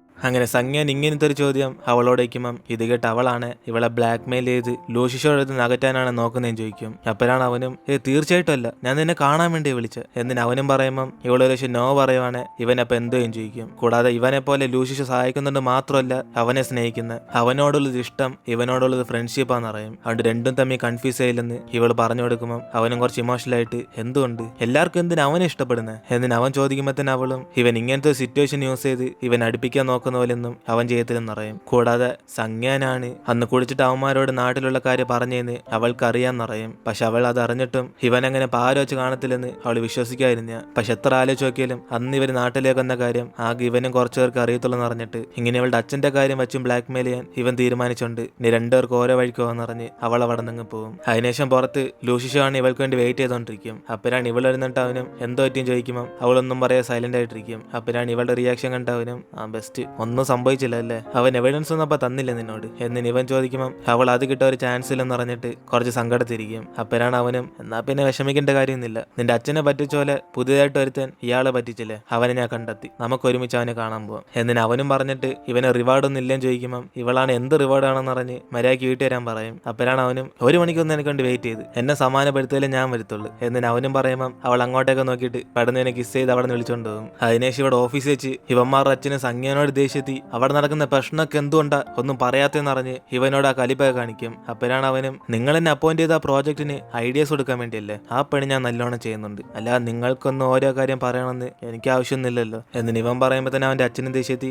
അങ്ങനെ സംജ്ഞാൻ ഇങ്ങനത്തെ ഒരു ചോദ്യം അവളോട് വയ്ക്കുമ്പം ഇത് കേട്ട് അവളാണ് ഇവളെ ബ്ലാക്ക് മെയിൽ ചെയ്ത് ലൂഷിഷോടെ അടുത്ത് നകറ്റാനാണ് നോക്കുന്നതെന്ന് ചോദിക്കും. അപ്പോഴാണ് അവനും തീർച്ചയായിട്ടും അല്ല, ഞാൻ നിന്നെ കാണാൻ വേണ്ടി വിളിച്ചത് എന്നിന് അവനും പറയുമ്പം ഇവളൊരു പക്ഷേ നോ പറയുവാണ്. ഇവനപ്പം എന്തോയും ചോദിക്കും. കൂടാതെ ഇവനെ പോലെ ലൂഷിഷ സഹായിക്കുന്നുണ്ട് മാത്രമല്ല അവനെ സ്നേഹിക്കുന്ന അവനോടുള്ളത് ഇഷ്ടം ഇവനോടുള്ളത് ഫ്രണ്ട്ഷിപ്പാന്ന് പറയും. അതുകൊണ്ട് രണ്ടും തമ്മിൽ കൺഫ്യൂസ് ചെയ്യില്ലെന്ന് ഇവൾ പറഞ്ഞു കൊടുക്കുമ്പോൾ അവനും കുറച്ച് ഇമോഷണൽ ആയിട്ട് എന്തുകൊണ്ട് എല്ലാവർക്കും എന്തിനാ അവനെ ഇഷ്ടപ്പെടുന്നത് എന്നിന് അവൻ ചോദിക്കുമ്പോൾ തന്നെ അവളും ഇവൻ ഇങ്ങനത്തെ സിറ്റുവേഷൻ യൂസ് ചെയ്ത് ഇവൻ അടുപ്പിക്കാൻ നോക്കുന്ന പോലെയൊന്നും അവൻ ചെയ്യത്തില്ലെന്ന് പറയും. കൂടാതെ സംജ്ഞാനാണ് അന്ന് കുടിച്ചിട്ട് അവന്മാരോട് നാട്ടിലുള്ള കാര്യം പറഞ്ഞതെന്ന് അവൾക്ക് അറിയാമെന്നറിയും. പക്ഷെ അവൾ അത് അറിഞ്ഞിട്ടും ഇവൻ അങ്ങനെ പാല് വെച്ച് കാണത്തില്ലെന്ന് അവൾ വിശ്വസിക്കാതിരുന്ന. പക്ഷെ എത്ര ആലോചിച്ച് നോക്കിയാലും അന്ന് ഇവർ നാട്ടിലേക്ക് വന്ന കാര്യം ആകെ ഇവനും കുറച്ചു പേർക്ക് അറിയത്തുള്ളൂ എന്ന് അറിഞ്ഞിട്ട് ഇങ്ങനെ ഇവളുടെ അച്ഛന്റെ കാര്യം വെച്ചും ബ്ലാക്ക് മെയിൽ ചെയ്യാൻ ഇവൻ തീരുമാനിച്ചുകൊണ്ട് ഇനി രണ്ടുപേർക്ക് ഓരോ വഴിക്ക് പോകാന്നറിഞ്ഞ് അവൾ അവിടെ നിന്ന് പോകും. അതിനുശേഷം പുറത്ത് ലൂഷിഷാണ് ഇവൾക്ക് വേണ്ടി വെയിറ്റ് ചെയ്തോണ്ടിരിക്കും. അപ്പോഴാണ് ഇവൾ വരുന്നിട്ട് അവനും എന്തോ പറ്റിയും ചോദിക്കുമ്പോൾ അവളൊന്നും പറയാ സൈലന്റ് ആയിട്ടിരിക്കും. അപ്പോഴാണ് ഇവളുടെ റിയാക്ഷൻ കണ്ട അവനും ബെസ്റ്റ് ഒന്നും സംഭവിച്ചില്ല അല്ലേ, അവൻ എവിഡൻസ് ഒന്നും അപ്പൊ തന്നില്ല നിന്നോട് എന്നിന് ഇവൻ ചോദിക്കുമ്പോൾ അവൾ അത് കിട്ടാൻ ഒരു ചാൻസ് ഇല്ലെന്ന് പറഞ്ഞിട്ട് കുറച്ച് സങ്കടത്തിരിക്കും. അപ്പോഴാണ് അവനും എന്നാ പിന്നെ വിഷമിക്കേണ്ട കാര്യമൊന്നുമില്ല, നിന്റെ അച്ഛനെ പറ്റിച്ച പോലെ പുതിയതായിട്ട് ഒരുത്തൻ ഇയാളെ പറ്റിച്ചില്ലേ, അവനെ ഞാൻ കണ്ടെത്തി, നമുക്ക് ഒരുമിച്ച് അവനെ കാണാൻ പോവാം എന്നിന് അവനും പറഞ്ഞിട്ട് ഇവന് റിവാർഡൊന്നും ഇല്ലെന്ന് ചോദിക്കുമ്പോൾ ഇവളാണ് എന്ത് റിവാർഡാണെന്ന് പറഞ്ഞ് മര്യാദയ്ക്ക് വീട്ടിൽ വരാൻ പറയും. അപ്പോഴാണ് അവനും ഒരു മണിക്കൊന്നും എനിക്ക് കൊണ്ട് വെയിറ്റ് ചെയ്ത് എന്നെ സമാനപ്പെടുത്തിയാലേ ഞാൻ വരുത്തുള്ളൂ എന്നിന് അവനും പറയുമ്പോൾ അവൾ അങ്ങോട്ടേക്ക് നോക്കിയിട്ട് പെടുന്നതിനെ കിസ് ചെയ്ത് അവിടെ നിന്ന് വിളിച്ചോണ്ട് പോകും. അതിനേശം ഇവിടെ ഓഫീസിൽ വെച്ച് ഇവന്മാരുടെ അച്ഛന് സംജ്ഞാനോട് ദേഷ്യത്തി അവിടെ നടക്കുന്ന പ്രശ്നമൊക്കെ എന്തുകൊണ്ടാ ഒന്നും പറയാത്തെന്ന് അറിഞ്ഞ് ഇവനോട് ആ കലിപ്പൊക്കെ കാണിക്കും. അപ്പോഴാണ് അവനും നിങ്ങൾ എന്നെ അപ്പോയിന്റ് ചെയ്ത ആ പ്രോജക്റ്റിന് ഐഡിയാസ് കൊടുക്കാൻ വേണ്ടിയല്ലേ, ആ പണി ഞാൻ നല്ലോണം ചെയ്യുന്നുണ്ട്, അല്ലാതെ നിങ്ങൾക്കൊന്നും ഓരോ കാര്യം പറയണമെന്ന് എനിക്ക് ആവശ്യമൊന്നുമില്ലല്ലോ എന്നിന് ഇവൻ പറയുമ്പോൾ തന്നെ അവന്റെ അച്ഛനും ദേഷ്യത്തി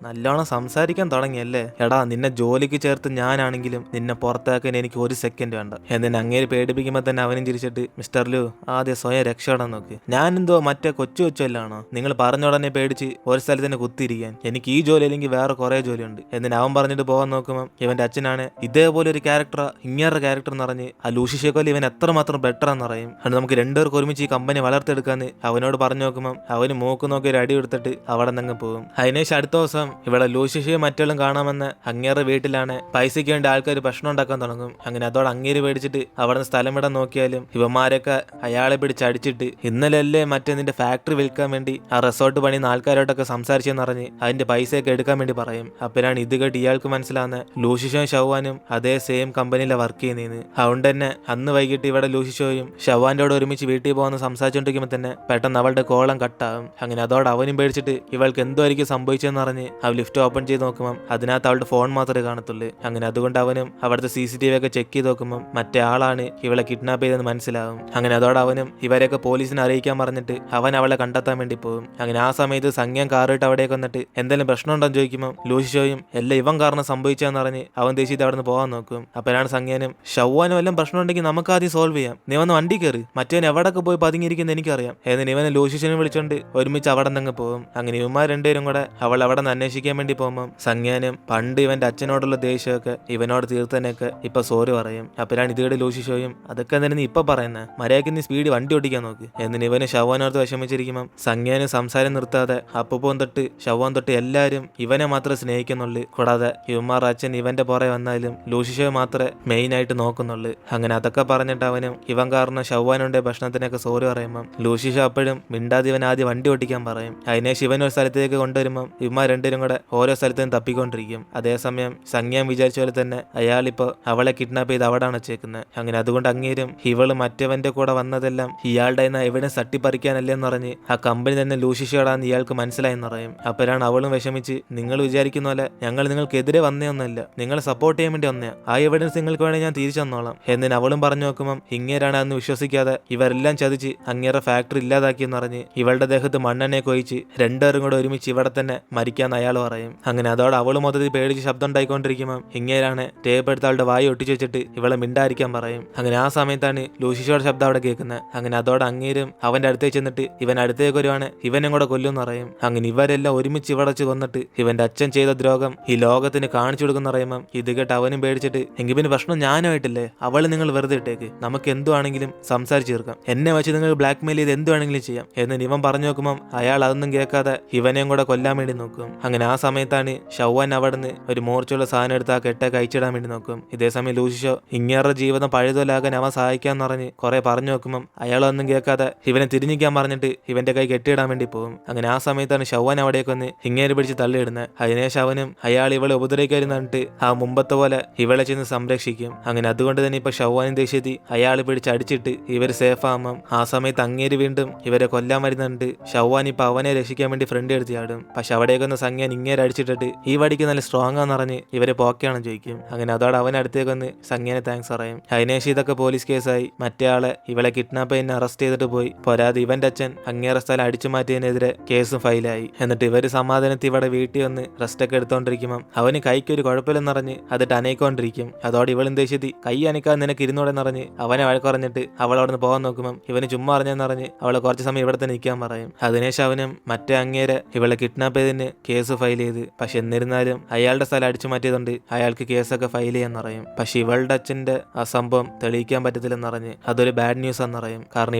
നല്ലോണം സംസാരിക്കാൻ തുടങ്ങിയല്ലേ, എടാ നിന്നെ ജോലിക്ക് ചേർത്ത് ഞാനാണെങ്കിലും നിന്നെ പുറത്താക്കാൻ എനിക്ക് ഒരു സെക്കൻഡ് വേണ്ട എന്നിന് അങ്ങേര് പേടിപ്പിക്കുമ്പോൾ തന്നെ അവനും ചിരിച്ചിട്ട് മിസ്റ്റർ ലു ആദ്യം സ്വയം രക്ഷപ്പെടാൻ നോക്ക്, ഞാനെന്തോ മറ്റേ കൊച്ചു കൊച്ചല്ലാണോ നിങ്ങൾ പറഞ്ഞ ഉടനെ പേടിച്ച് ഒരു സ്ഥലത്ത് തന്നെ കുത്തിയിരിക്കാൻ, എനിക്ക് ഈ ജോലി അല്ലെങ്കിൽ വേറെ കുറെ ജോലിയുണ്ട് എന്നിന് അവൻ പറഞ്ഞിട്ട് പോകാൻ നോക്കുമ്പോൾ ഇവന്റെ അച്ഛനാണ് ഇതേപോലെ ഒരു ക്യാരക്ടറാ ഇങ്ങേറെ ക്യാരക്ടർ എന്ന് പറഞ്ഞ് ആ ലൂഷിഷേക്കോല് ഇവൻ എത്രമാത്രം ബെറ്റർ എന്ന് പറയും. അത് നമുക്ക് രണ്ടുപേർക്ക് ഒരുമിച്ച് ഈ കമ്പനി വളർത്തെടുക്കാന്ന് അവനോട് പറഞ്ഞു നോക്കുമ്പോൾ അവന് മൂക്ക് നോക്കി ഒരു അടി കൊടുത്തിട്ട് അവിടെ നിന്ന് പോകും. അതിനേശം അടുത്ത ദിവസം ഇവിടെ ലൂഷിഷയും മറ്റും കാണാമെന്ന് അങ്ങേറെ വീട്ടിലാണ് പൈസയ്ക്ക് വേണ്ടി ആൾക്കാർ ഭക്ഷണം ഉണ്ടാക്കാൻ തുടങ്ങും. അങ്ങനെ അതോടെ അങ്ങേര് പേടിച്ചിട്ട് അവിടെ നിന്ന് സ്ഥലം വിടാൻ നോക്കിയാലും ഇവന്മാരൊക്കെ അയാളെ പിടിച്ചടിച്ചിട്ട് ഇന്നലെ അല്ലേ മറ്റേ നിന്റെ ഫാക്ടറി വിൽക്കാൻ വേണ്ടി ആ റിസോർട്ട് പണിയുന്ന ആൾക്കാരോട്ടൊക്കെ സംസാരിച്ചെന്ന് പറഞ്ഞ് അതിന്റെ പൈസയൊക്കെ എടുക്കാൻ വേണ്ടി പറയും. അപ്പോഴാണ് ഇത് കേട്ട് ഇയാൾക്ക് മനസ്സിലാവുന്ന ലൂഷിഷോയും ഷവാനും അതേ സെയിം കമ്പനിയിലെ വർക്ക് ചെയ്യുന്നതെന്ന്. അതുകൊണ്ട് തന്നെ അന്ന് വൈകിട്ട് ഇവിടെ ലൂഷിഷോയും ഷവാന്റെ ഒരുമിച്ച് വീട്ടിൽ പോകുന്ന സംസാരിച്ചോണ്ടിരിക്കുമ്പോൾ തന്നെ പെട്ടെന്ന് അവളുടെ കോളം കട്ടാകും. അങ്ങനെ അതോടെ അവനും പേടിച്ചിട്ട് ഇവൾക്ക് എന്തായിരിക്കും സംഭവിച്ചതെന്ന് പറഞ്ഞ് അവ ലിഫ്റ്റ് ഓപ്പൺ ചെയ്ത് നോക്കുമ്പോൾ അതിനകത്ത് അവളുടെ ഫോൺ മാത്രമേ കാണത്തുള്ളൂ. അങ്ങനെ അതുകൊണ്ട് അവനും അവിടുത്തെ CCTV ഒക്കെ ചെക്ക് ചെയ്ത് നോക്കുമ്പോൾ മറ്റേ ആളാണ് ഇവളെ കിഡ്നാപ്പ് ചെയ്തെന്ന് മനസ്സിലാവും. അങ്ങനെ അതോടെ അവനും ഇവരെയൊക്കെ പോലീസിനെ അറിയിക്കാൻ പറഞ്ഞിട്ട് അവൻ അവളെ കണ്ടെത്താൻ വേണ്ടി പോകും. അങ്ങനെ ആ സമയത്ത് സംജ്ഞാൻ കാറിട്ട് അവിടേക്ക് വന്നിട്ട് എന്തെങ്കിലും പ്രശ്നം ഉണ്ടോന്ന് ചോദിക്കുമ്പോൾ ലൂഷിഷോയും എല്ലാം ഇവൻ കാരണം സംഭവിച്ചാന്ന് പറഞ്ഞ് അവൻ ദേശീയത്തെ അവിടെ നിന്ന് പോകാൻ നോക്കും. അപ്പോഴാണ് സംജ്ഞാനും ഷവാനും എല്ലാം പ്രശ്നം ഉണ്ടെങ്കിൽ നമുക്ക് ആദ്യം സോൾവ് ചെയ്യാം, നീ വന്ന് വണ്ടി കയറി, മറ്റവൻ എവിടെയൊക്കെ പോയി പതുങ്ങിയിരിക്കുന്നത് എനിക്കറിയാം എന്നിന് ഇവനെ ലൂഷിഷനെ വിളിച്ചോണ്ട് ഒരുമിച്ച് അവിടെ നിന്ന് പോകും. അങ്ങനെ ഇവന്മാർ രണ്ടുപേരും കൂടെ അവൾ അവിടെ നിന്ന് അന്വേഷിക്കാൻ വേണ്ടി പോകുമ്പോൾ സംജ്ഞാനും പണ്ട് ഇവന്റെ അച്ഛനോടുള്ള ദേഷ്യമൊക്കെ ഇവനോട് തീർത്തനൊക്കെ ഇപ്പൊ സോറി പറയും. അപ്പോഴാണ് ഇതിയുടെ ലൂഷിഷോയും അതൊക്കെ തന്നെ നീ ഇപ്പൊ പറയുന്നത്, മര്യാദയ്ക്ക് നീ സ്പീഡ് വണ്ടി ഓടിക്കാൻ നോക്ക് എന്നിന് ഇവന് ഷവാനോർത്ത് വിഷമിച്ചിരിക്കുമ്പോൾ സംജ്ഞാനും സംസാരം നിർത്താതെ അപ്പൂപ്പൻ തൊട്ട് ഷവാൻ തൊട്ട് എല്ലാവരും ഇവനെ മാത്രമേ സ്നേഹിക്കുന്നുള്ളൂ. കൂടാതെ ഇവന്മാർ അച്ഛൻ ഇവന്റെ പുറകെ വന്നാലും ലൂഷിഷോ മാത്രമേ മെയിൻ ആയിട്ട് നോക്കുന്നുള്ളൂ. അങ്ങനെ അതൊക്കെ പറഞ്ഞിട്ട് അവനും ഇവൻ കാരണം ഷവാനുണ്ട് ഭക്ഷണത്തിനൊക്കെ സോറി പറയുമ്പോൾ ലൂഷിഷോ അപ്പോഴും മിണ്ടാതെ ഇവൻ ആദ്യം വണ്ടി ഓടിക്കാൻ പറയും. അതിനെ ശിവൻ ഒരു സ്ഥലത്തേക്ക് കൊണ്ടുവരുമ്പോൾ ഇവന്മാർ രണ്ടുപേരും കൂടെ ഓരോ സ്ഥലത്തും തപ്പിക്കൊണ്ടിരിക്കും. അതേസമയം സംജ്ഞാൻ വിചാരിച്ച പോലെ തന്നെ അയാളിപ്പോ അവളെ കിഡ്നാപ്പ് ചെയ്ത് അവിടാണ് വെച്ചേക്കുന്നത്. അങ്ങനെ അതുകൊണ്ട് അങ്ങേരും ഇവള് മറ്റവന്റെ കൂടെ വന്നതെല്ലാം ഇയാളുടെ എവിഡൻസ് തട്ടിപ്പറിക്കാനല്ലേന്ന് പറഞ്ഞ് ആ കമ്പനി തന്നെ ലൂഷിഷോടാന്ന് ഇയാൾക്ക് മനസ്സിലായെന്ന് പറയും. അപ്പോഴാണ് അവളും വിഷമിച്ച് നിങ്ങൾ വിചാരിക്കുന്ന പോലെ ഞങ്ങൾ നിങ്ങൾക്കെതിരെ വന്നേയൊന്നുമല്ല, നിങ്ങളെ സപ്പോർട്ട് ചെയ്യാൻ വേണ്ടി വന്നേ, ആ എവിഡൻസ് നിങ്ങൾക്ക് വേണേൽ ഞാൻ തിരിച്ചു തന്നോളാം എന്നിന് അവളും പറഞ്ഞു നോക്കുമ്പോൾ ഇങ്ങേരാണ് അന്ന് വിശ്വസിക്കാതെ ഇവരെല്ലാം ചതിച്ച് അങ്ങേറെ ഫാക്ടറി ഇല്ലാതാക്കിയെന്ന് പറഞ്ഞ് ഇവളുടെ ദേഹത്ത് മണ്ണെണ്ണയെ കൊയിച്ച് രണ്ടുപേരും കൂടെ ഒരുമിച്ച് ഇവിടെ തന്നെ മരിക്കാന്ന് അയാൾ പറയും. അങ്ങനെ അതോടെ അവള് മൊത്തത്തിൽ പേടിച്ച് ശബ്ദം ഉണ്ടായിക്കൊണ്ടിരിക്കുമ്പോൾ ഇങ്ങേരാണ് ടേപ്പ് എടുത്ത് അവളുടെ വായി ഒട്ടിച്ചു വെച്ചിട്ട് ഇവളെ മിണ്ടായിരിക്കാൻ പറയും. അങ്ങനെ ആ സമയത്താണ് ലൂഷിഷോയുടെ ശബ്ദം അവിടെ കേൾക്കുന്നത്. അങ്ങനെ അതോടെ അങ്ങേരും അവന്റെ അടുത്തേക്ക് ചെന്നിട്ട് ഇവൻ അടുത്തേക്ക് വരുവാണ് ഇവനും കൂടെ കൊല്ലുമെന്ന് പറയും. അങ്ങനെ ഇവരെല്ലാം ഒരുമിച്ച് ഇവടച്ച് കൊന്നിട്ട് ഇവന്റെ അച്ഛൻ ചെയ്ത ദ്രോഹം ഈ ലോകത്തിന് കാണിച്ചു കൊടുക്കുന്ന പറയുമ്പോൾ ഇത് കേട്ട് അവനും പേടിച്ചിട്ട് എങ്കിൽ പിന്നെ പ്രശ്നം ഞാനുമായിട്ടില്ലേ, അവള് നിങ്ങൾ വെറുതെ ഇട്ടേക്ക്, നമുക്ക് എന്തുവാണെങ്കിലും സംസാരിച്ചു തീർക്കാം, എന്നെ വെച്ച് നിങ്ങൾ ബ്ലാക്ക് മെയിൽ ചെയ്ത് എന്തുവാണെങ്കിലും ചെയ്യാം എന്ന് ഇവൻ പറഞ്ഞു നോക്കുമ്പോൾ അയാൾ അതൊന്നും കേൾക്കാതെ ഇവനെയും കൂടെ കൊല്ലാൻ വേണ്ടി നോക്കും. അങ്ങനെ ആ സമയത്താണ് ഷവാൻ അവിടുന്ന് ഒരു മൂർച്ചുള്ള സാധനം എടുത്ത് ആ കെട്ടൊക്കെ അയച്ചിടാൻ വേണ്ടി നോക്കും. ഇതേസമയം ലൂഷിഷോ ഇങ്ങേറെ ജീവിതം പഴുതലാകാൻ അവൻ സഹായിക്കാന്ന് പറഞ്ഞ് കുറെ പറഞ്ഞു നോക്കുമ്പോൾ അയാളൊന്നും കേൾക്കാതെ ഇവനെ തിരിഞ്ഞിക്കാൻ പറഞ്ഞിട്ട് ഇവന്റെ കൈ കെട്ടിയിടാൻ വേണ്ടി പോകും. അങ്ങനെ ആ സമയത്താണ് ഷവാൻ അവിടേക്ക് വന്ന് ഇങ്ങേര് പിടിച്ച് തള്ളിയിടുന്നത്. അതിനുശേഷം അവനും അയാൾ ഇവളെ ഉപദ്രവിക്കാതിരുന്നിട്ട് ആ മുമ്പത്തെ പോലെ ഇവളെ ചെന്ന് സംരക്ഷിക്കും. അങ്ങനെ അതുകൊണ്ട് തന്നെ ഇപ്പൊ ഷവ്വാനും ദേഷ്യത്തി അയാൾ പിടിച്ച് അടിച്ചിട്ട് ഇവർ സേഫ് ആകുമ്പം ആ സമയത്ത് അങ്ങേര് വീണ്ടും ഇവരെ കൊല്ലാൻ വരുന്നുണ്ട്. ഷവ്വാൻ ഇപ്പൊ അവനെ രക്ഷിക്കാൻ വേണ്ടി ഫ്രണ്ട് എടുത്ത് ചാടും. പക്ഷെ അവിടേക്കൊന്ന് സംഖ്യാൻ ഇങ്ങേരെ അടിച്ചിട്ടിട്ട് ഈ വടിക്ക് നല്ല സ്ട്രോങ് ആണെന്ന് പറഞ്ഞ് ഇവരെ പോക്കെയാണെന്ന് ചോദിക്കും. അങ്ങനെ അതോടെ അവൻ അടുത്തേക്ക് വന്ന് സംഖ്യാനെ താങ്ക്സ് പറയും. അതിനുശേഷം ഇതൊക്കെ പോലീസ് കേസായി. മറ്റേ ആളെ ഇവളെ കിഡ്നാപ്പ് ചെയ്യുന്ന അറസ്റ്റ് ചെയ്തിട്ട് പോയി. പോരാതെ ഇവന്റെ അച്ഛൻ അങ്ങേറെ സ്ഥലം അടിച്ചു മാറ്റിയതിനെതിരെ കേസും ഫയലായി. എന്നിട്ട് ഇവര് സമാധാനത്തിൽ ഇവിടെ വീട്ടിൽ വന്ന് റെസ്റ്റ് ഒക്കെ എടുത്തോണ്ടിരിക്കുമ്പം അവന് കൈക്കൊരു കുഴപ്പമില്ലെന്ന് പറഞ്ഞ് അതിട്ട് അനയിക്കൊണ്ടിരിക്കും. അതോടെ ഇവളും ദേഷ്യത്തി കൈ അനക്കാതെ നിനക്ക് ഇരുന്നൂടെ പറഞ്ഞ് അവനെ വഴക്കുറഞ്ഞിട്ട് അവൾ അവിടെ നിന്ന് പോകാൻ നോക്കുമ്പം ഇവന് ചുമ്മാ അറിഞ്ഞെന്ന് പറഞ്ഞ് അവളെ കുറച്ച് സമയം ഇവിടെ തന്നെ നിൽക്കാൻ പറയും. അതിനുശേഷം അവനും മറ്റേ അങ്ങേരെ ഇവളെ കിഡ്നാപ്പ് ചെയ്തതിന് കേസ് ഫയൽ ചെയ്ത്. പക്ഷെ എന്നിരുന്നാലും അയാളുടെ സ്ഥലം അടിച്ചു മാറ്റിയതുകൊണ്ട് അയാൾക്ക് കേസൊക്കെ ഫയൽ ചെയ്യാന്ന് പറയും. പക്ഷെ ഇവളുടെ അച്ഛന്റെ ആ സംഭവം തെളിയിക്കാൻ പറ്റത്തില്ലെന്ന് പറഞ്ഞ് അതൊരു ബാഡ് ന്യൂസ് ആണെന്ന് പറയും. കാരണം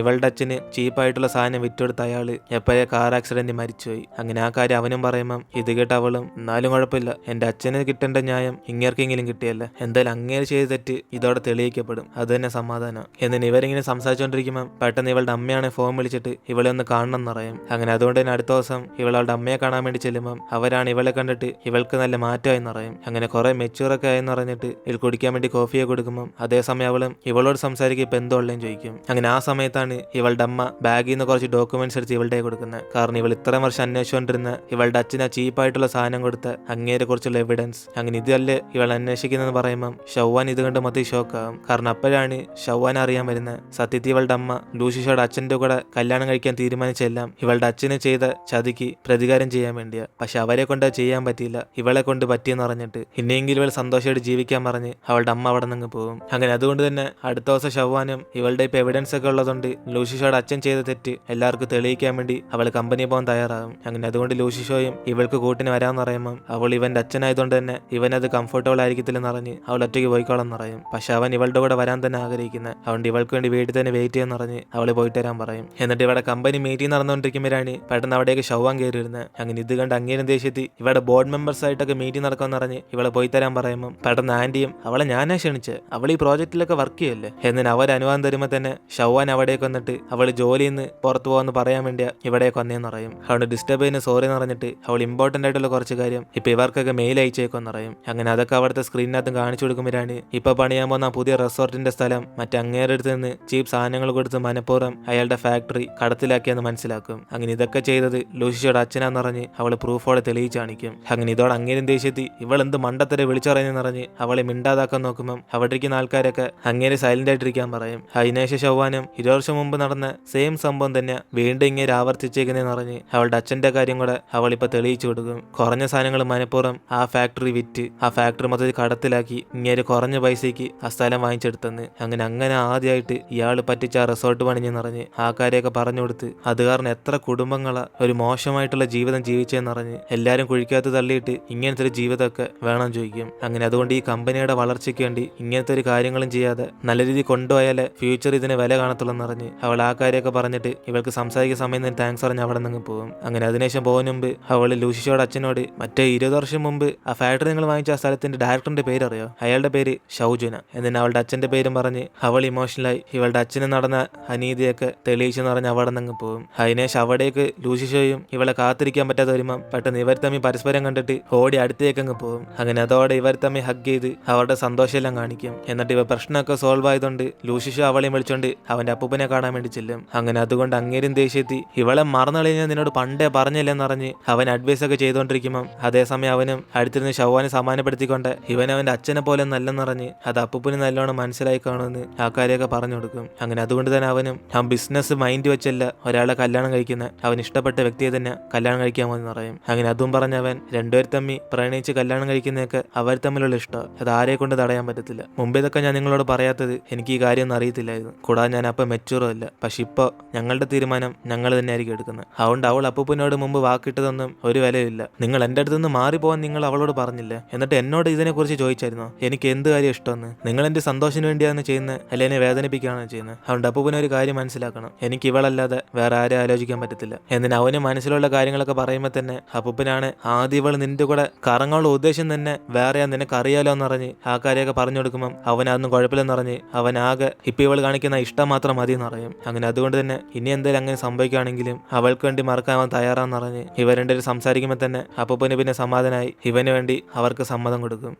ഇവളുടെ അച്ഛന് ചീപ്പായിട്ടുള്ള സാധനം വിറ്റെടുത്ത അയാള് എപ്പോഴേ കാർ ആക്സിഡന്റ് മരിച്ചുപോയി. അങ്ങനെ ആ കാര്യം അവനും പറയുമ്പം ഇത് കേട്ട് അവളും എന്നാലും കുഴപ്പമില്ല, എന്റെ അച്ഛന് കിട്ടേണ്ട ന്യായം ഇങ്ങേർക്കെങ്കിലും കിട്ടിയല്ല, എന്തായാലും അങ്ങേര് ചെയ്ത് തെറ്റ് ഇതോടെ തെളിയിക്കപ്പെടും, അത് തന്നെ സമാധാനം. എന്നിട്ട് ഇവരിങ്ങനെ സംസാരിച്ചുകൊണ്ടിരിക്കുമ്പം പെട്ടെന്ന് ഇവളുടെ അമ്മയാണ് ഫോൺ വിളിച്ചിട്ട് ഇവളെ ഒന്ന് കാണണം എന്ന് പറയും. അങ്ങനെ അതുകൊണ്ട് തന്നെ അടുത്ത ദിവസം ഇവളുടെ അമ്മയെ കാണാൻ വേണ്ടി ചെല്ലുമ്പം അവരാണ് ഇവളെ കണ്ടിട്ട് ഇവൾക്ക് നല്ല മാറ്റമായെന്ന് പറയും. അങ്ങനെ കുറെ മെച്ചൂറൊക്കെ ആയെന്ന് പറഞ്ഞിട്ട് ഇവൾ കുടിക്കാൻ വേണ്ടി കോഫിയെ കൊടുക്കുമ്പം അതേസമയം അവളും ഇവളോട് സംസാരിക്കും ഇപ്പൊ എന്തോ ഉള്ളതെന്ന് ചോദിക്കും. അങ്ങനെ ആ സമയത്താണ് ഇവളുടെ അമ്മ ബാഗിൽ നിന്ന് കുറച്ച് ഡോക്യുമെന്റ്സ് എടുത്ത് ഇവളുടെ കൊടുക്കുന്നത്. കാരണം ഇവൾ ഇത്രയും വർഷം അന്വേഷിച്ചുകൊണ്ടിരുന്ന ഇവളുടെ അച്ഛന് ആ ചീപ്പായിട്ടുള്ള സാധനം കൊടുത്ത അങ്ങേരെ കുറിച്ചുള്ള എവിഡൻസ്. അങ്ങനെ ഇതല്ലേ ഇവൾ അന്വേഷിക്കുന്നതെന്ന് പറയുമ്പം ഷവ്വാൻ ഇത് കണ്ട് മൊത്തം ഷോക്കാവും. കാരണം അപ്പോഴാണ് ഷവ്വാൻ അറിയാൻ വരുന്നത് സത്യത്തിൽ ഇവളുടെ അമ്മ ലൂസിഷയുടെ അച്ഛന്റെ കൂടെ കല്യാണം കഴിക്കാൻ തീരുമാനിച്ചെല്ലാം ഇവളുടെ അച്ഛന് ചെയ്ത ചതിക്ക് പ്രതികാരം ചെയ്യാൻ വേണ്ടിയാ. പക്ഷെ അവരെ കൊണ്ട് ചെയ്യാൻ പറ്റിയില്ല, ഇവളെ കൊണ്ട് പറ്റിയെന്ന് പറഞ്ഞിട്ട് ഇനിയെങ്കിലും ഇവൾ സന്തോഷമായിട്ട് ജീവിക്കാൻ പറഞ്ഞ് അവളുടെ അമ്മ അവിടെ നിന്ന് പോകും. അങ്ങനെ അതുകൊണ്ട് തന്നെ അടുത്ത ദിവസം ഷവ്വാനും ഇവളുടെ ഇപ്പൊ എവിഡൻസ് ഒക്കെ ഉള്ളതുകൊണ്ട് ലൂസിഷയുടെ അച്ഛൻ ചെയ്ത തെറ്റ് എല്ലാവർക്കും തെളിയിക്കാൻ വേണ്ടി അവൾ കമ്പനി പോകാൻ തയ്യാറാകും. അങ്ങനെ അതുകൊണ്ട് ലൂസിഷോയും ഇവൾക്ക് കൂട്ടിന് വരാമെന്ന് പറയുമ്പം അവൾ ഇവന്റെ അച്ഛനായതുകൊണ്ട് തന്നെ ഇവനത് കംഫർട്ടബിൾ ആയിരിക്കത്തില്ലെന്ന് പറഞ്ഞ് അവൾ ഒറ്റയ്ക്ക് പോയിക്കോളാം പറയും. പക്ഷെ അവൻ ഇവളുടെ കൂടെ വരാൻ തന്നെ ആഗ്രഹിക്കുന്നത്. അതുകൊണ്ട് ഇവൾക്ക് വേണ്ടി വീട്ടിൽ തന്നെ വെയിറ്റ് ചെയ്യാന്ന് പറഞ്ഞ് അവള് പോയിട്ട് വരാൻ പറയും. എന്നിട്ട് ഇവിടെ കമ്പനി മീറ്റിംഗ് നടന്നുകൊണ്ടിരിക്കുമ്പോഴാണ് പെട്ടെന്ന് അവിടേക്ക് ഷവ്വാൻ കയറി വരുന്നത്. അങ്ങനെ ഇത് കണ്ട് അങ്ങേരും ദേഷ്യത്തി ഇവിടെ ബോർഡ് മെമ്പേഴ്സ് ആയിട്ടൊക്കെ മീറ്റിംഗ് നടക്കുമെന്ന് പറഞ്ഞ് ഇവളെ പോയി തരാൻ പറയുമ്പോൾ പെട്ടെന്ന് ആന്റിയും അവളെ ഞാനാ ക്ഷണിച്ച്, അവൾ ഈ പ്രോജക്റ്റിലൊക്കെ വർക്ക് ചെയ്യല്ലേ എന്നിന് അവർ അനുവാദം തരുമ്പോൾ തന്നെ ഷവ്വാൻ അവിടേക്ക് വന്നിട്ട് അവൾ ജോലിയിൽ നിന്ന് പുറത്തു പോകാന്ന് പറയാൻ വേണ്ടിയാ ഇവിടേക്ക് വന്നേന്ന് പറയും. അതുകൊണ്ട് ഡിസ്റ്റർബ് ചെയ്യുന്ന സോറി എന്ന് പറഞ്ഞിട്ട് അവൾ ഇമ്പോർട്ടന്റ് ആയിട്ടുള്ള കുറച്ച് കാര്യം ഇപ്പൊ ഇവർക്കൊക്കെ മെയിൽ അയച്ചേക്കെന്ന് പറയും. അങ്ങനെ അതൊക്കെ അവിടുത്തെ സ്ക്രീനിനകത്തും കാണിച്ചു കൊടുക്കുമ്പോഴാണ് ഇപ്പൊ പണിയാൻ പോകുന്ന പുതിയ റിസോർട്ടിന്റെ സ്ഥലം മറ്റേ അങ്ങേരുടെ അടുത്ത് നിന്ന് ചീപ്പ് സാധനങ്ങൾ കൊടുത്ത് മനഃപൂർവ്വം അയാളുടെ ഫാക്ടറി കടത്തിലാക്കിയെന്ന് മനസ്സിലാക്കും. അങ്ങനെ ഇതൊക്കെ ചെയ്തത് ലൂസിഷയുടെ അച്ഛനാന്ന് പറഞ്ഞ് അവള് പ്രൂഫോടെ തെളിയിച്ച് കാണിക്കും. അങ്ങനെ ഇതോടെ അങ്ങേരും ദേഷ്യത്തി ഇവൾ എന്ത് മണ്ടത്തരെ വിളിച്ചറിയെന്ന് പറഞ്ഞ് അവളെ മിണ്ടാതാക്കാൻ നോക്കുമ്പം അവിടെ ഇരിക്കുന്ന ആൾക്കാരൊക്കെ അങ്ങേര് സൈലന്റ് ആയിട്ടിരിക്കാൻ പറയും. അതിനുശേഷം ഷവ്വാനും 20 വർഷം മുമ്പ് നടന്ന സെയിം സംഭവം തന്നെ വീണ്ടും ഇങ്ങനെ ആവർത്തിച്ചേക്കുന്നതെന്ന് പറഞ്ഞ് അവളുടെ അച്ഛന്റെ കാര്യം കൂടെ അവളിപ്പോ തെളിയിച്ചു കൊടുക്കും. കുറഞ്ഞ സാധനങ്ങൾ മനഃപൂർവ്വം ആ ഫാക്ടറി വിറ്റ് ആ ഫാക്ടറി മൊത്തത്തിൽ കടത്തിലാക്കി ഇങ്ങനെ കുറഞ്ഞ പൈസയ്ക്ക് ആ സ്ഥലം വാങ്ങിച്ചെടുത്തെന്ന്. അങ്ങനെ ആദ്യമായിട്ട് ഇയാൾ പറ്റിച്ച ആ റിസോർട്ട് പണിഞ്ഞെന്ന് പറഞ്ഞ് ആ കാര്യമൊക്കെ പറഞ്ഞു കൊടുത്ത് അത് കാരണം എത്ര കുടുംബങ്ങളാ ഒരു മോശമായിട്ടുള്ള ജീവിതം ജീവിച്ചെന്ന് പറഞ്ഞ് എല്ലാരും കുഴിക്കകത്ത് തള്ളിയിട്ട് ഇങ്ങനത്തെ ഒരു ജീവിതമൊക്കെ വേണം ചോദിക്കും. അങ്ങനെ അതുകൊണ്ട് ഈ കമ്പനിയുടെ വളർച്ചയ്ക്ക് വേണ്ടി ഇങ്ങനത്തെ ഒരു കാര്യങ്ങളും ചെയ്യാതെ നല്ല രീതിയിൽ കൊണ്ടുപോയാലേ ഫ്യൂച്ചർ ഇതിന് വില കാണത്തുള്ളൂ എന്ന് പറഞ്ഞ് അവൾ ആ കാര്യമൊക്കെ പറഞ്ഞിട്ട് ഇവൾക്ക് സംസാരിക്കുന്ന സമയം തന്നെ താങ്ക്സ് പറഞ്ഞ് അവിടെ നിന്ന് പോകും. അങ്ങനെ അതിനുശേഷം പോകുന്ന മുമ്പ് അവൾ ലൂസിഷോയുടെ അച്ഛനോട് മറ്റേ 20 വർഷം മുമ്പ് ആ ഫാക്ടറി നിങ്ങൾ വാങ്ങിച്ച ആ സ്ഥലത്തിന്റെ ഡയറക്ടറിന്റെ പേര് അറിയോ, അയാളുടെ പേര് ഷൗജുന എന്നിട്ട് അവളുടെ അച്ഛന്റെ പേരും പറഞ്ഞ് അവൾ ഇമോഷണലായി ഇവളുടെ അച്ഛന് നടന്ന അനീതിയൊക്കെ തെളിയിച്ചെന്ന് പറഞ്ഞ് അവിടെ നിന്ന് പോകും. അതിനുശേഷം അവിടേക്ക് ലൂസിഷോയും ഇവളെ കാത്തിരിക്കാൻ പറ്റാതെ വരുമ്പം പെട്ടെന്ന് ഇവർ തമ്മിൽ പരസ്പരം കണ്ടിട്ട് ഓടി അടുത്തേക്ക് അങ്ങ് പോകും. അങ്ങനെ അതോടെ ഇവർ തമ്മിൽ ഹഗ് ചെയ്ത് അവരുടെ സന്തോഷമെല്ലാം കാണിക്കും. എന്നിട്ട് ഇവ പ്രശ്നമൊക്കെ സോൾവ് ആയതുകൊണ്ട് ലൂസിഷോ അവളെയും വിളിച്ചോണ്ട് അവന്റെ അപ്പൂപ്പനെ കാണാൻ വേണ്ടി ചെല്ലും. അങ്ങനെ അതുകൊണ്ട് അങ്ങേരും ദേഷ്യത്തി ഇവളെ മറന്നു കളഞ്ഞാൽ നിന്നോട് പണ്ടേ പറഞ്ഞില്ലെന്ന് പറഞ്ഞ് അവൻ അഡ്വൈസ് ഒക്കെ ചെയ്തുകൊണ്ടിരിക്കുമ്പം അതേസമയം അവനും അടുത്തിരുന്ന് ഷവ്വാനെ സമാധാനപ്പെടുത്തിക്കൊണ്ട് ഇവൻ അവന്റെ അച്ഛനെ പോലെ നല്ലെന്ന് പറഞ്ഞ് അത് അപ്പൂപ്പന് നല്ലോണം മനസ്സിലായി കാണുമെന്ന് ആ കാര്യമൊക്കെ പറഞ്ഞു കൊടുക്കും. അങ്ങനെ അതുകൊണ്ട് തന്നെ അവനും ആ ബിസിനസ് മൈൻഡ് വെച്ചല്ല ഒരാളെ കല്യാണം കഴിക്കുന്ന അവൻ ഇഷ്ടപ്പെട്ട വ്യക്തിയെ തന്നെ കല്യാണം കഴിക്കാമെന്ന് പറയും. അങ്ങനെ അതും പറഞ്ഞവൻ രണ്ടുപേർ തമ്മിൽ പ്രണയിച്ച് കല്യാണം കഴിക്കുന്നതൊക്കെ അവർ തമ്മിലുള്ള ഇഷ്ടം അത് ആരെ കൊണ്ട് തടയാൻ പറ്റത്തില്ല. മുമ്പ് ഇതൊക്കെ ഞാൻ നിങ്ങളോട് പറയാത്തത് എനിക്ക് ഈ കാര്യം ഒന്നും അറിയത്തില്ലായിരുന്നു, കൂടാതെ ഞാൻ അപ്പം മെച്ചൂറും അല്ല. പക്ഷെ ഇപ്പോൾ ഞങ്ങളുടെ തീരുമാനം ഞങ്ങൾ തന്നെ ആയിരിക്കും എടുക്കുന്നത്. അതുകൊണ്ട് അവൾ അപ്പൂപ്പനോട് മുമ്പ് വാക്കിട്ടതൊന്നും ഒരു വിലയില്ല. നിങ്ങൾ എൻ്റെ അടുത്ത് നിന്ന് മാറിപ്പോകാൻ നിങ്ങൾ അവളോട് പറഞ്ഞില്ലേ, എന്നിട്ട് എന്നോട് ഇതിനെക്കുറിച്ച് ചോദിച്ചായിരുന്നോ എനിക്ക് എന്ത് കാര്യം ഇഷ്ടമെന്ന്. നിങ്ങൾ എൻ്റെ സന്തോഷത്തിന് വേണ്ടിയാണ് ചെയ്യുന്നത് അല്ലെ എന്നെ വേദനിപ്പിക്കുകയാണ് ചെയ്യുന്നത്. അതുകൊണ്ട് അപ്പൂപ്പനെ ഒരു കാര്യം മനസ്സിലാക്കണം, എനിക്ക് ഇവളല്ലാതെ വേറെ ആരെ ആലോചിക്കാൻ പറ്റത്തില്ല. എന്നിട്ട് അവന് മനസ്സിലുള്ള കാര്യങ്ങളൊക്കെ പറയുമ്പോൾ തന്നെ അപ്പൂപ്പനാണ് ആദ്യം ഇവൾ നിന്റെ കൂടെ കറങ്ങാനുള്ള ഉദ്ദേശം തന്നെ വേറെയാ നിനക്കറിയാലോ എന്ന് പറഞ്ഞ് ആ കാര്യമൊക്കെ പറഞ്ഞു കൊടുക്കുമ്പം അവനതൊന്നും കുഴപ്പമില്ലെന്ന് പറഞ്ഞ് അവൻ ആകെ ഇപ്പം ഇവൾ കാണിക്കുന്ന ഇഷ്ടം മാത്രം മതി എന്ന് പറയും. അങ്ങനെ അതുകൊണ്ട് തന്നെ ഇനി എന്തായാലും അങ്ങനെ സംഭവിക്കുകയാണെങ്കിലും അവൾക്ക് വേണ്ടി മറക്കാൻ അവൻ തയ്യാറാന്ന് പറഞ്ഞ് ഇവരുടെ സംസാരിക്കും. സംസാരിക്കുമ്പോൾ തന്നെ അപ്പൂപ്പന് പിന്നെ സമാധാനമായി. ഇവന് വേണ്ടി അവർക്ക് സമ്മതം കൊടുക്കും.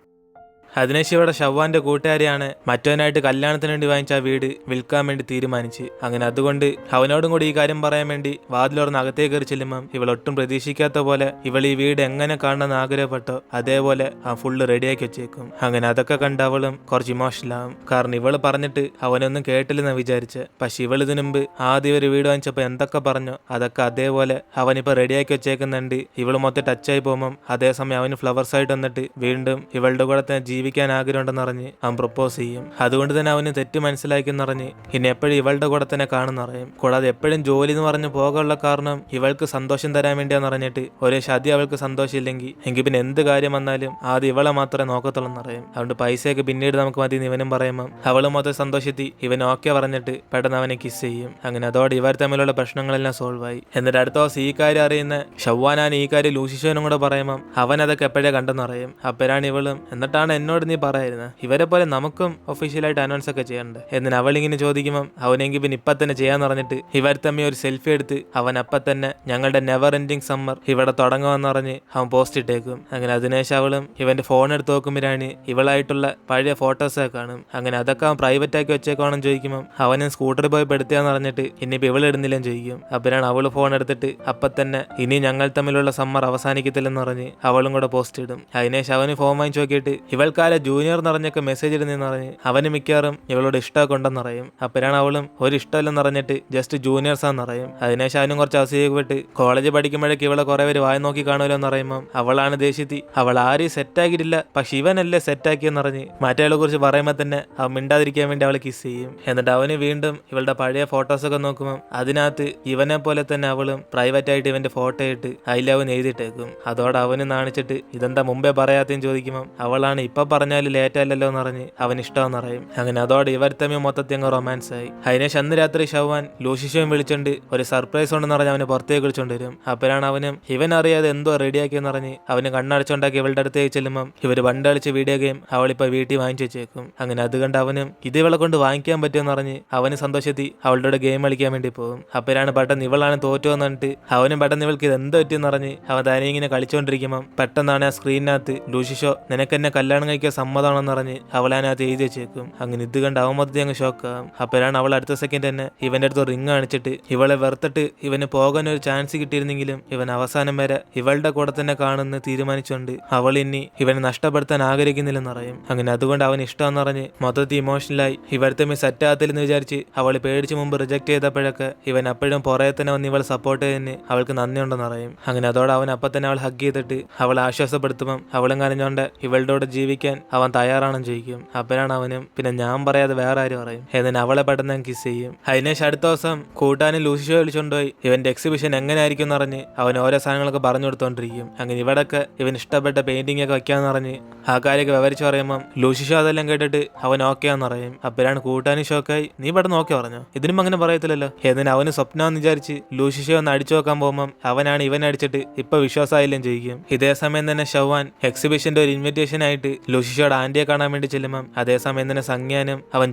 അതിനുശേഷം ഇവിടെ ഷവ്വാന്റെ കൂട്ടുകാരെയാണ് മറ്റവനായിട്ട് കല്യാണത്തിന് വേണ്ടി വാങ്ങിച്ച ആ വീട് വിൽക്കാൻ വേണ്ടി തീരുമാനിച്ച്. അങ്ങനെ അതുകൊണ്ട് അവനോടും കൂടി ഈ കാര്യം പറയാൻ വേണ്ടി വാതിലോർന്ന് അകത്തേക്ക് കയറി ചെല്ലുമ്പം ഇവൾ ഒട്ടും പ്രതീക്ഷിക്കാത്ത പോലെ ഇവൾ ഈ വീട് എങ്ങനെ കാണണമെന്ന് ആഗ്രഹപ്പെട്ടോ അതേപോലെ ആ ഫുള്ള് റെഡിയാക്കി വെച്ചേക്കും. അങ്ങനെ അതൊക്കെ കണ്ട് അവളും കുറച്ച് ഇമോഷണൽ ആവും. കാരണം ഇവള് പറഞ്ഞിട്ട് അവനൊന്നും കേട്ടില്ലെന്ന് വിചാരിച്ച്. പക്ഷെ ഇവൾ ഇതിനു മുമ്പ് ആദ്യം ഒരു വീട് വാങ്ങിച്ചപ്പോൾ എന്തൊക്കെ പറഞ്ഞോ അതൊക്കെ അതേപോലെ അവനിപ്പോൾ റെഡിയാക്കി വെച്ചേക്കുന്നുണ്ട്. ഇവള് മൊത്തം ടച്ചായി പോകുമ്പം അതേസമയം അവന് ഫ്ലവേഴ്സ് ആയിട്ട് വന്നിട്ട് വീണ്ടും ഇവളുടെ കൂടെ തന്നെ ജീവിക്കാൻ ആഗ്രഹമുണ്ടെന്ന് പറഞ്ഞ് അവൻ പ്രപ്പോസ് ചെയ്യും. അതുകൊണ്ട് തന്നെ അവന് തെറ്റ് മനസ്സിലാക്കിയെന്നറിഞ്ഞ് ഇനി എപ്പോഴും ഇവളുടെ കൂടെ തന്നെ കാണുന്നറിയും. കൂടാതെ എപ്പോഴും ജോലി എന്ന് പറഞ്ഞ് പോകാനുള്ള കാരണം ഇവൾക്ക് സന്തോഷം തരാൻ വേണ്ടിയാന്ന് പറഞ്ഞിട്ട് ഒരേ ഷതി അവൾക്ക് സന്തോഷമില്ലെങ്കിൽ എങ്കിൽ പിന്നെ എന്ത് കാര്യം വന്നാലും ആദ്യം ഇവളെ മാത്രമേ നോക്കത്തുള്ളൂ എന്നറിയും. അതുകൊണ്ട് പൈസയൊക്കെ പിന്നീട് നമുക്ക് മതി ഇവനും പറയുമ്പം അവള് മൊത്തം സന്തോഷത്തി ഇവൻ ഓക്കെ പറഞ്ഞിട്ട് പെട്ടെന്ന് അവനെ കിസ് ചെയ്യും. അങ്ങനെ അതോടെ ഇവർ തമ്മിലുള്ള പ്രശ്നങ്ങളെല്ലാം സോൾവ് ആയി. എന്നിട്ട് അടുത്ത ദിവസം ഈ കാര്യം അറിയുന്ന ഷവ്വാനാണ് ഈ കാര്യം ലൂസിഷോനും കൂടെ പറയുമ്പം അവൻ അതൊക്കെ എപ്പോഴേ കണ്ടെന്നറിയും. അപ്പോഴാണ് ഇവളും എന്നിട്ടാണ് എന്നോട് നീ പറയായിരുന്നു ഇവരെ പോലെ നമുക്കും ഒഫീഷ്യലായിട്ട് അനൗൺസ് ഒക്കെ ചെയ്യണ്ട് എന്ന് അവളിങ്ങനെ ചോദിക്കുമ്പം അവനെങ്കിൽ പിന്നെ ഇപ്പം തന്നെ ചെയ്യാന്ന് പറഞ്ഞിട്ട് ഇവർ തമ്മിൽ ഒരു സെൽഫി എടുത്ത് അവൻ അപ്പം തന്നെ ഞങ്ങളുടെ നെവർ എൻഡിങ് സമ്മർ ഇവിടെ തുടങ്ങുമെന്ന് പറഞ്ഞ് അവൻ പോസ്റ്റ് ഇട്ടേക്കും. അങ്ങനെ അതിനുശേഷം അവളും ഇവന്റെ ഫോൺ എടുത്ത് നോക്കുമ്പോഴാണ് ഇവളായിട്ടുള്ള പഴയ ഫോട്ടോസൊക്കെ കാണും. അങ്ങനെ അതൊക്കെ അവൻ പ്രൈവറ്റ് ആക്കി വെച്ചേക്കാണെന്ന് ചോദിക്കുമ്പോൾ അവനും സ്കൂട്ടറിൽ പോയി പെടുത്തിയാന്ന് പറഞ്ഞിട്ട് ഇനിയിപ്പോൾ ഇവളിടുന്നില്ലെന്ന് ചോദിക്കും. അപ്പോഴാണ് അവള് ഫോൺ എടുത്തിട്ട് അപ്പം തന്നെ ഇനി ഞങ്ങൾ തമ്മിലുള്ള സമ്മർ അവസാനിക്കത്തില്ലെന്ന് പറഞ്ഞ് അവളും കൂടെ പോസ്റ്റ് ഇടും. അതിനുശേഷം അവന് ഫോൺ വാങ്ങിച്ച് നോക്കിയിട്ട് ഇവൾക്കാരെ ജൂനിയർ നിറഞ്ഞൊക്കെ മെസ്സേജ് ഇടുന്നെന്ന് പറഞ്ഞ് അവന് മിക്കവാറും ഇവളോട് ഇഷ്ടമൊക്കെ ഉണ്ടെന്ന് പറയും. അപ്പോഴാണ് അവളും ഒരു ഇഷ്ടമല്ലെന്ന് പറഞ്ഞിട്ട് ജസ്റ്റ് ജൂനിയേഴ്സാന്ന് പറയും. അതിനുശേഷം അവനും കുറച്ച് അവസ്ഥപ്പെട്ട് കോളേജ് പഠിക്കുമ്പോഴേക്ക് ഇവളെ കുറെ പേര് വായി നോക്കി കാണുമല്ലോ എന്ന് പറയുമ്പോൾ അവളാണ് ദേഷ്യത്തി അവൾ ആരെയും സെറ്റാക്കിയിട്ടില്ല പക്ഷെ ഇവനല്ലേ സെറ്റാക്കിയെന്ന് പറഞ്ഞ് മറ്റേയാളെ കുറിച്ച് പറയുമ്പോൾ തന്നെ അവൻ മിണ്ടാതിരിക്കാൻ വേണ്ടി അവളെ കിസ് ചെയ്യും. എന്നിട്ട് അവന് വീണ്ടും ഇവളുടെ പഴയ ഫോട്ടോസൊക്കെ നോക്കുമ്പോൾ അതിനകത്ത് ഇവനെ പോലെ തന്നെ അവളും പ്രൈവറ്റ് ആയിട്ട് ഇവന്റെ ഫോട്ടോ ഇട്ട് ഐ ലവ് എഴുതിയിട്ടേക്കും. അതോടെ അവന് നാണിച്ചിട്ട് ഇതെന്താ മുമ്പേ പറയാത്തേന്ന് ചോദിക്കുമ്പോൾ അവളാണ് ഇപ്പൊ പറഞ്ഞാലും ലേറ്റ് അല്ലല്ലോ എന്ന് പറഞ്ഞ് അവൻ ഇഷ്ടമെന്ന് പറയും. അങ്ങനെ അതോടെ ഇവർ തമ്മിൽ മൊത്തത്തിൽ അങ്ങ് റൊമാൻസ് ആയി. അതിനുശേഷം അന്ന് രാത്രി ഷവ്വാൻ ലൂസിഷോയും വിളിച്ചോണ്ട് ഒരു സർപ്രൈസ് ഉണ്ടെന്ന് പറഞ്ഞ് അവന് പുറത്തേക്ക് വിളിച്ചോണ്ട് വരും. അപ്പോഴാണ് അവനും ഇവൻ അറിയാതെ എന്തോ റെഡിയാക്കിയെന്ന് പറഞ്ഞ് അവന് കണ്ണടച്ചുണ്ടാക്കി ഇവളുടെ അടുത്തേക്ക് ചെല്ലുമ്പം ഇവർ പണ്ട് കളിച്ച വീഡിയോ ഗെയിം അവളിപ്പോ വീട്ടിൽ വാങ്ങിച്ചു വെച്ചേക്കും. അങ്ങനെ അത് കണ്ട് അവനും ഇത് ഇവളെ കൊണ്ട് വാങ്ങിക്കാൻ പറ്റുമെന്ന് പറഞ്ഞ് അവന് സന്തോഷത്തി അവളുടെ ഗെയിം കളിക്കാൻ വേണ്ടി പോകും. അപ്പോഴാണ് പെട്ടെന്ന് ഇവളാണ് തോറ്റു വന്നിട്ട് അവനും പെട്ടെന്ന് ഇവൾക്ക് ഇത് എന്തോ പറ്റിയെന്ന് പറഞ്ഞ് അവൻ തന്നെ ഇങ്ങനെ കളിച്ചോണ്ടിരിക്കുമ്പം പെട്ടെന്നാണ് ആ സ്ക്രീനിനകത്ത് ലൂസിഷോ നിനക്കെന്നെ കല്യാണം കഴിക്കാൻ സമ്മതമാണെന്ന് പറഞ്ഞ് അവളതിനകത്ത് എഴുതി വെച്ചേക്കും. അങ്ങനെ ഇത് കണ്ട് അവൻ മൊത്തത്തിൽ അങ്ങ് ഷോക്കാവും. അപ്പോഴാണ് അവൾ അടുത്ത സെക്കൻഡ് തന്നെ ഇവന്റെ അടുത്ത് റിങ് കാണിച്ചിട്ട് ഇവളെ വെറുത്തിട്ട് ഇവന് പോകാൻ ഒരു ചാൻസ് കിട്ടിയിരുന്നെങ്കിലും ഇവൻ അവസാനം വരെ ഇവളുടെ കൂടെ തന്നെ കാണുന്ന തീരുമാനിച്ചുകൊണ്ട് അവൾ ഇനി ഇവനെ നഷ്ടപ്പെടുത്താൻ ആഗ്രഹിക്കുന്നില്ലെന്ന് പറയും. അങ്ങനെ അതുകൊണ്ട് അവൻ ഇഷ്ടമെന്ന് പറഞ്ഞ് മൊത്തത്തിൽ ഇമോഷണലായി ഇവർ തമ്മിൽ സെറ്റ് ആകത്തില്ലെന്ന് വിചാരിച്ച് അവൾ പേടിച്ച് മുമ്പ് റിജക്ട് ചെയ്തപ്പോഴൊക്കെ ഇവൻ അപ്പോഴും പുറകെ തന്നെ വന്ന് ഇവൾ സപ്പോർട്ട് ചെയ്തതിന് അവൾക്ക് നന്ദിയുണ്ടെന്ന് പറയും. അങ്ങനെ അതോടെ അവൻ അപ്പം തന്നെ അവൾ ഹഗ് ചെയ്തിട്ട് അവളെ ആശ്വാസപ്പെടുത്തുമ്പം അവളും കരഞ്ഞോണ്ട് ഇവളുടെ കൂടെ ജീവിക്കാൻ അവൻ തയ്യാറാണെന്ന് ചോദിക്കും. അപ്പോഴാണ് അവനും പിന്നെ ഞാൻ പറയാതെ വേറെ ആരും പറയും എന്നിട്ട് അവളെ പെട്ടെന്ന് കിസ് ചെയ്യും. അതിനുശേഷം അടുത്ത ദിവസം കൂട്ടാനും ലൂസിഷോ വിളിച്ചുകൊണ്ടുപോയി ഇവന്റെ എക്സിബിഷൻ എങ്ങനെ ആയിരിക്കും എന്ന് പറഞ്ഞ് അവൻ ഓരോ സാധനങ്ങളൊക്കെ പറഞ്ഞു കൊടുത്തോണ്ടിരിക്കും. അങ്ങനെ ഇവിടൊക്കെ ഇവൻ ഇഷ്ടപ്പെട്ട പെയിന്റിംഗ് ഒക്കെ വെക്കാന്ന് പറഞ്ഞ് ആ കാര്യമൊക്കെ വിവരിച്ച് പറയുമ്പം ലൂസിഷോ അതെല്ലാം കേട്ടിട്ട് അവൻ ഓക്കെ ആന്ന് പറയും. അപ്പോഴാണ് കൂട്ടാനും ഷോക്കായി നീ പെട്ടെന്ന് ഓക്കെ പറഞ്ഞു ഇതിനും അങ്ങനെ പറയത്തില്ലല്ലോ എന്നിട്ട് അവന് സ്വപ്നമെന്ന് വിചാരിച്ച് ലൂസിഷോ ഒന്ന് അടിച്ചു നോക്കാൻ പോകുമ്പം അവനാണ് ഇവൻ അടിച്ചിട്ട് ഇപ്പൊ വിശ്വാസമായില്ലെന്ന് ചോദിക്കും. ഇതേ സമയം തന്നെ ഷവ്വാൻ എക്സിബിഷന്റെ ഒരു ഇൻവിറ്റേഷൻ ആയിട്ട് ലൂസിഷോയുടെ ആന്റിയെ കാണാൻ വേണ്ടി ചെല്ലുമ്പം അതേസമയം തന്നെ സംജ്ഞാനും അവൻ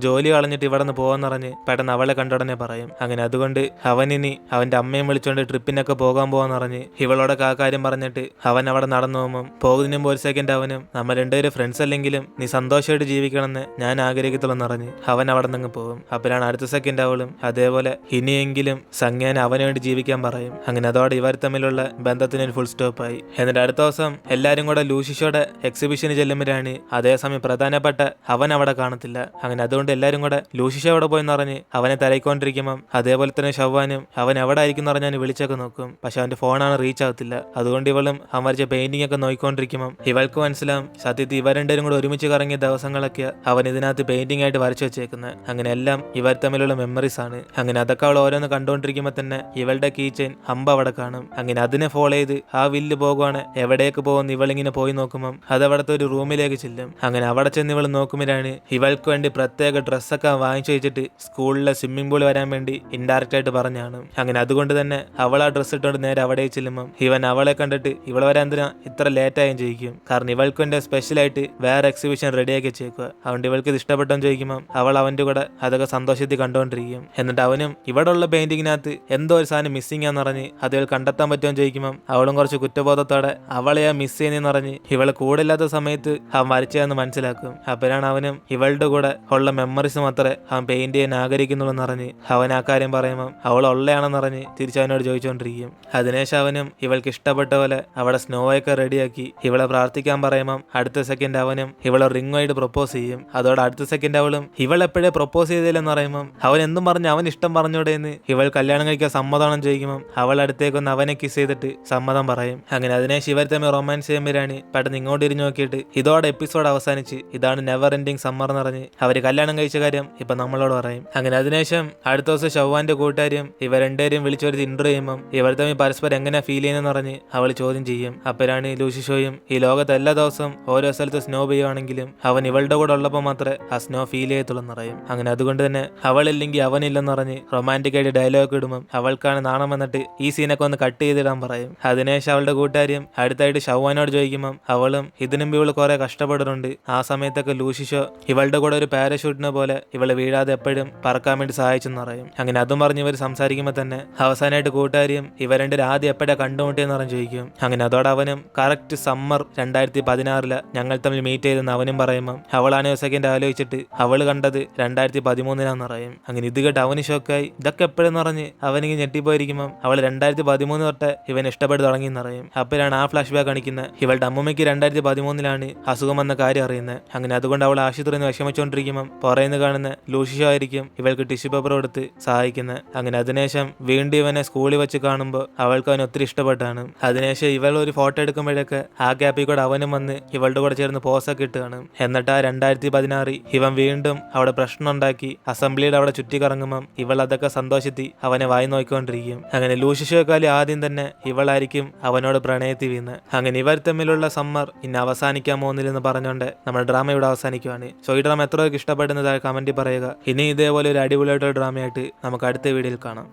ജോലി കളഞ്ഞിട്ട് ഇവിടെ നിന്ന് പോകാന്ന് പറഞ്ഞ് പെട്ടെന്ന് അവളെ കണ്ടുടനെ പറയും. അങ്ങനെ അതുകൊണ്ട് അവൻ ഇനി അവന്റെ അമ്മയും വിളിച്ചോണ്ട് ട്രിപ്പിനൊക്കെ പോകാൻ പോവാന്ന് പറഞ്ഞ് ഇവളോടൊക്കെ ആ കാര്യം പറഞ്ഞിട്ട് അവൻ അവിടെ നടന്നു പോകുമ്പം പോകുന്നതിന് മുമ്പ് ഒരു സെക്കൻഡ് അവനും നമ്മൾ രണ്ടുപേരും ഫ്രണ്ട്സ് അല്ലെങ്കിലും നീ സന്തോഷമായിട്ട് ജീവിക്കണമെന്ന് ഞാൻ ആഗ്രഹിക്കത്തുള്ളെന്ന് പറഞ്ഞ് അവൻ അവിടെ നിന്ന് പോകും. അപ്പോഴാണ് അടുത്ത സെക്കൻഡ് അവളും അതേപോലെ ഇനിയെങ്കിലും സംജ്ഞാൻ അവന് വേണ്ടി ജീവിക്കാൻ പറയും. അങ്ങനെ അതോടെ ഇവർ തമ്മിലുള്ള ബന്ധത്തിന് ഒരു ഫുൾ സ്റ്റോപ്പായി. എന്നിട്ട് അടുത്ത ദിവസം എല്ലാരും കൂടെ ലൂസിഷോയുടെ എക്സിബിഷന് ചെല്ലുമ്പോഴാണ് അതേസമയം പ്രധാനപ്പെട്ട അവൻ അവിടെ കാണത്തില്ല. അങ്ങനെ അതുകൊണ്ട് എല്ലാരും കൂടെ ലൂസിഷോ എവിടെ പോയെന്ന് പറഞ്ഞ് അവനെ തലയിക്കൊണ്ടിരിക്കുമ്പം അതേപോലെ തന്നെ ഷവ്വാനും അവൻ എവിടെ ആയിരിക്കും പറഞ്ഞ് അവന് വിളിച്ചൊക്കെ നോക്കും. പക്ഷെ അവന്റെ ഫോണാണ് റീച്ച് ആകത്തില്ല. അതുകൊണ്ട് ഇവളും അവൻ വരച്ച പെയിന്റിംഗ് ഒക്കെ നോക്കിക്കൊണ്ടിരിക്കുമ്പം ഇവൾക്ക് മനസ്സിലാവും സത്യത്തിൽ ഇവർ രണ്ടുപേരും കൂടെ ഒരുമിച്ച് കറങ്ങിയ ദിവസങ്ങളൊക്കെ അവൻ ഇതിനകത്ത് പെയിന്റിംഗ് ആയിട്ട് വരച്ചു വെച്ചേക്കുന്നത്. അങ്ങനെ എല്ലാം ഇവർ തമ്മിലുള്ള മെമ്മറീസ് ആണ്. അങ്ങനെ അതൊക്കെ അവൾ ഓരോന്ന് കണ്ടുകൊണ്ടിരിക്കുമ്പോൾ തന്നെ ഇവളുടെ കീ ചെയിൻ അമ്പ അവിടെ കാണും. അങ്ങനെ അതിനെ ഫോളോ ചെയ്ത് ആ വില്ല് പോകുവാണ് എവിടേക്ക് പോകുന്ന ഇവളിങ്ങനെ പോയി നോക്കുമ്പം അത് അവിടുത്തെ ഒരു റൂമിലേക്ക് ചെല്ലും. അങ്ങനെ അവിടെ ചെന്ന് ഇവൾ നോക്കുമ്പോഴാണ് ഇവൾക്ക് വേണ്ടി പ്രത്യേക ഡ്രസ്സൊക്കെ വാങ്ങിച്ചു വെച്ചിട്ട് സ്കൂളിലെ സ്വിമ്മിംഗ് പൂൾ വരാൻ വേണ്ടി ഇൻഡയറക്റ്റ് ആയിട്ട് പറഞ്ഞാണ്. അങ്ങനെ അതുകൊണ്ട് തന്നെ അവൾ ആ ഡ്രസ്സ് ഇട്ടുകൊണ്ട് നേരെ അവിടെ ചെല്ലുമ്പോൾ ഇവൻ അവളെ കണ്ടിട്ട് ഇവളെ വരാൻ എന്തിനാ ഇത്ര ലേറ്റ് ആയും ചോദിക്കും. കാരണം ഇവൾക്ക് വേണ്ടി സ്പെഷ്യലായിട്ട് വേറെ എക്സിബിഷൻ റെഡിയാക്കി വെച്ചേക്കുക. അതുകൊണ്ട് ഇവൾക്ക് ഇത് ഇഷ്ടപ്പെട്ടെന്ന് ചോദിക്കുമ്പോൾ അവൾ അവന്റെ കൂടെ അതൊക്കെ സന്തോഷത്തിൽ കണ്ടുകൊണ്ടിരിക്കും. എന്നിട്ട് അവനും ഇവിടെ ഉള്ള പെയിന്റിങ്ങിനകത്ത് എന്തോ ഒരു സാധനം മിസ്സിംഗ് ആന്ന് പറഞ്ഞ് അത് ഇവൾ കണ്ടെത്താൻ പറ്റുമെന്ന് ചോദിക്കുമ്പോൾ അവളും കുറച്ച് കുറ്റബോധത്തോടെ അവളെയാ മിസ് ചെയ്യുന്നതെന്ന് പറഞ്ഞ് ഇവളെ കൂടെ ഇല്ലാത്ത സമയത്ത് അവൻ വരച്ചതെന്ന് മനസ്സിലാക്കും. അപ്പോഴാണ് അവനും ഇവളുടെ കൂടെ ഉള്ള മെമ്മറീസ് മാത്രമേ അവൻ പെയിന്റ് ചെയ്യാൻ ആഗ്രഹിക്കുന്നുള്ളൂ എന്നറിഞ്ഞ് അവൻ ആ കാര്യം പറയുമ്പോൾ അവൾ ഉള്ളയാണെന്ന് പറഞ്ഞ് തിരിച്ചവനോട് ചോദിച്ചുകൊണ്ടിരിക്കും. അതിനുശേഷം അവനും ഇവൾക്ക് ഇഷ്ടപ്പെട്ട പോലെ അവിടെ സ്നോയൊക്കെ റെഡിയാക്കി ഇവളെ പ്രാർത്ഥിക്കാൻ പറയുമ്പോൾ അടുത്ത സെക്കൻഡ് അവനും ഇവളെ റിങ്ങുമായിട്ട് പ്രപ്പോസ് ചെയ്യും. അതോടെ അടുത്ത സെക്കൻഡ് അവളും ഇവൾ എപ്പോഴേ പ്രപ്പോസ് ചെയ്തില്ലെന്ന് പറയുമ്പോൾ അവൻ എന്തും പറഞ്ഞ് അവൻ ഇഷ്ടം പറഞ്ഞോടെന്ന് ഇവൾ കല്യാണം കഴിക്കാൻ സമ്മതമാണെന്ന് ചോദിക്കുമ്പോൾ അവൾ അടുത്തേക്കൊന്ന് അവനെ കിസ് ചെയ്തിട്ട് സമ്മതം പറയും. അങ്ങനെ അതിനുശേഷം ഇവർ തമ്മിൽ റൊമാൻസ് ചെയ്യുമ്പോഴാണ് പെട്ടെന്ന് ഇങ്ങോട്ട് ഇരിഞ്ഞു നോക്കിയിട്ട് ഇതോടെ എപ്പിസോഡ് അവസാനിച്ച് ഇതാണ് നെവർ എൻഡിങ് സമ്മർ എന്ന് പറഞ്ഞ് അവര് കല്യാണം കഴിച്ച കാര്യം ഇപ്പൊ നമ്മളോട് പറയും. അങ്ങനെ അതിനുശേഷം അടുത്ത ദിവസം ഷവ്വാന്റെ കൂട്ടുകാരും ഇവർ രണ്ടുപേരും വിളിച്ചൊരു ഇന്റർവ്യൂ ചെയ്യുമ്പോൾ ഇവർ തമ്മിൽ പരസ്പരം എങ്ങനെ ഫീൽ ചെയ്യുന്നെന്ന് പറഞ്ഞ് അവൾ ചോദ്യം ചെയ്യും. അപ്പോഴാണ് ലൂസി ഷോയും ഈ ലോകത്ത് എല്ലാ ദിവസവും ഓരോ സ്ഥലത്ത് സ്നോ പെയ്യുവാണെങ്കിലും അവൻ ഇവളുടെ കൂടെ ഉള്ളപ്പോൾ മാത്രമേ ആ സ്നോ ഫീൽ ചെയ്യത്തുള്ളൂ എന്ന് പറയും. അങ്ങനെ അതുകൊണ്ട് തന്നെ അവളില്ലെങ്കിൽ അവനില്ലെന്ന് പറഞ്ഞ് റൊമാൻറ്റിക് ആയിട്ട് ഡയലോഗ് ഇടുമ്പോൾ അവൾക്കാണ് നാണം വന്നിട്ട് ഈ സീനൊക്കെ ഒന്ന് കട്ട് ചെയ്തിടാൻ പറയും. അതിനുശേഷം അവളുടെ കൂട്ടുകാരും അടുത്തായിട്ട് ഷവ്വാനോട് ചോദിക്കുമ്പോൾ അവളും ഇതിനും ഇവള് കുറെ കഷ്ടപ്പെടുന്നുണ്ട്. ആ സമയത്തൊക്കെ ലൂസി ഷോ ഇവളുടെ കൂടെ ഒരു പാരഷൂട്ടിനെ പോലെ ഇവള് വീഴാതെ എപ്പോഴും പറക്കാൻ വേണ്ടി സഹായിച്ചെന്ന് പറയും. അങ്ങനെ അതും പറഞ്ഞ് ഇവർ സംസാരിക്കുമ്പോൾ തന്നെ അവസാനമായിട്ട് കൂട്ടുകാരിയും ഇവർ രണ്ടുപേരും ആദ്യം എപ്പോഴാണ് കണ്ടുമുട്ടിയെന്ന് പറഞ്ഞ് ചോദിക്കും. അങ്ങനെ അതോടെ അവനും കറക്റ്റ് സമ്മർ 2016 ഞങ്ങൾ തമ്മിൽ മീറ്റ് ചെയ്തെന്ന് അവനും പറയുമ്പോൾ അവളാണ് ഒരു സെക്കൻഡ് ആലോചിച്ചിട്ട് അവള് കണ്ടത് 2013 പറയും. അങ്ങനെ ഇത് കേട്ട് അവന് ഷോക്കായി. ഇതൊക്കെ എപ്പോഴെന്ന് പറഞ്ഞ് അവനിങ്ങനെ ഞെട്ടിപ്പോയിരിക്കുമ്പോൾ അവൾ 2013 തൊട്ട് ഇവൻ ഇഷ്ടപ്പെട്ട് തുടങ്ങിയെന്ന് പറയും. അപ്പോഴാണ് ആ ഫ്ലാഷ് ബാക്ക് കാണിക്കുന്നത് ഇവളുടെ അമ്മമ്മയ്ക്ക് 2013 അസുഖം വന്ന കാര്യം അറിയുന്നത്. അങ്ങനെ അതുകൊണ്ട് അവൾ ആശുപത്രിയിൽ നിന്ന് വിഷമിച്ചുകൊണ്ടിരിക്കുമ്പോൾ പുറയുന്ന കാണുന്ന ലൂസി ഷോ ആയിരിക്കും ഇവൾക്ക് ടിഷ്യൂ പേപ്പർ കൊടുത്ത് സഹായിക്കുന്നത്. അങ്ങനെ അതിനുശേഷം വീണ്ടും ഇവനെ സ്കൂളിൽ വെച്ച് കാണുമ്പോൾ അവൾക്ക് അവനെ ഒത്തിരി ഇഷ്ടപ്പെട്ടാണ്. അതിനുശേഷം ഇവൾ ഒരു ഫോട്ടോ എടുക്കുമ്പോഴൊക്കെ ആ ഗ്യാപ്പിൽ കൂടെ അവനും വന്ന് ഇവളുടെ കൂടെ ചേർന്ന് പോസൊക്കെ ഇട്ട് കാണും. എന്നിട്ട് ആ 2016 ഇവൻ വീണ്ടും അവിടെ പ്രശ്നം ഉണ്ടാക്കി അസംബ്ലിയുടെ അവിടെ ചുറ്റി കറങ്ങുമ്പം ഇവൾ അതൊക്കെ സന്തോഷത്തി അവനെ വായി നോക്കിക്കൊണ്ടിരിക്കും. അങ്ങനെ ലൂസി ഷോക്കാലി ആദ്യം തന്നെ ഇവളായിരിക്കും അവനോട് പ്രണയത്തിൽ വീണ്. അങ്ങനെ ഇവർ തമ്മിലുള്ള സമ്മർ ഇനി അവസാനിക്കാൻ പോകുന്നില്ലെന്ന് പറഞ്ഞുകൊണ്ട് നമ്മുടെ ഡ്രാമ ഇവിടെ അവസാനിക്കുവാണ്. സോ ഈ ഡ്രാമ എത്രയൊക്കെ ഇഷ്ടപ്പെടുന്നതായി കമന്റിൽ പറയുക. ഇനി ഇതേപോലെ ഒരു അടിപൊളിയായിട്ടുള്ള ഡ്രാമയായിട്ട് നമുക്ക് അടുത്ത വീഡിയോയിൽ കാണാം.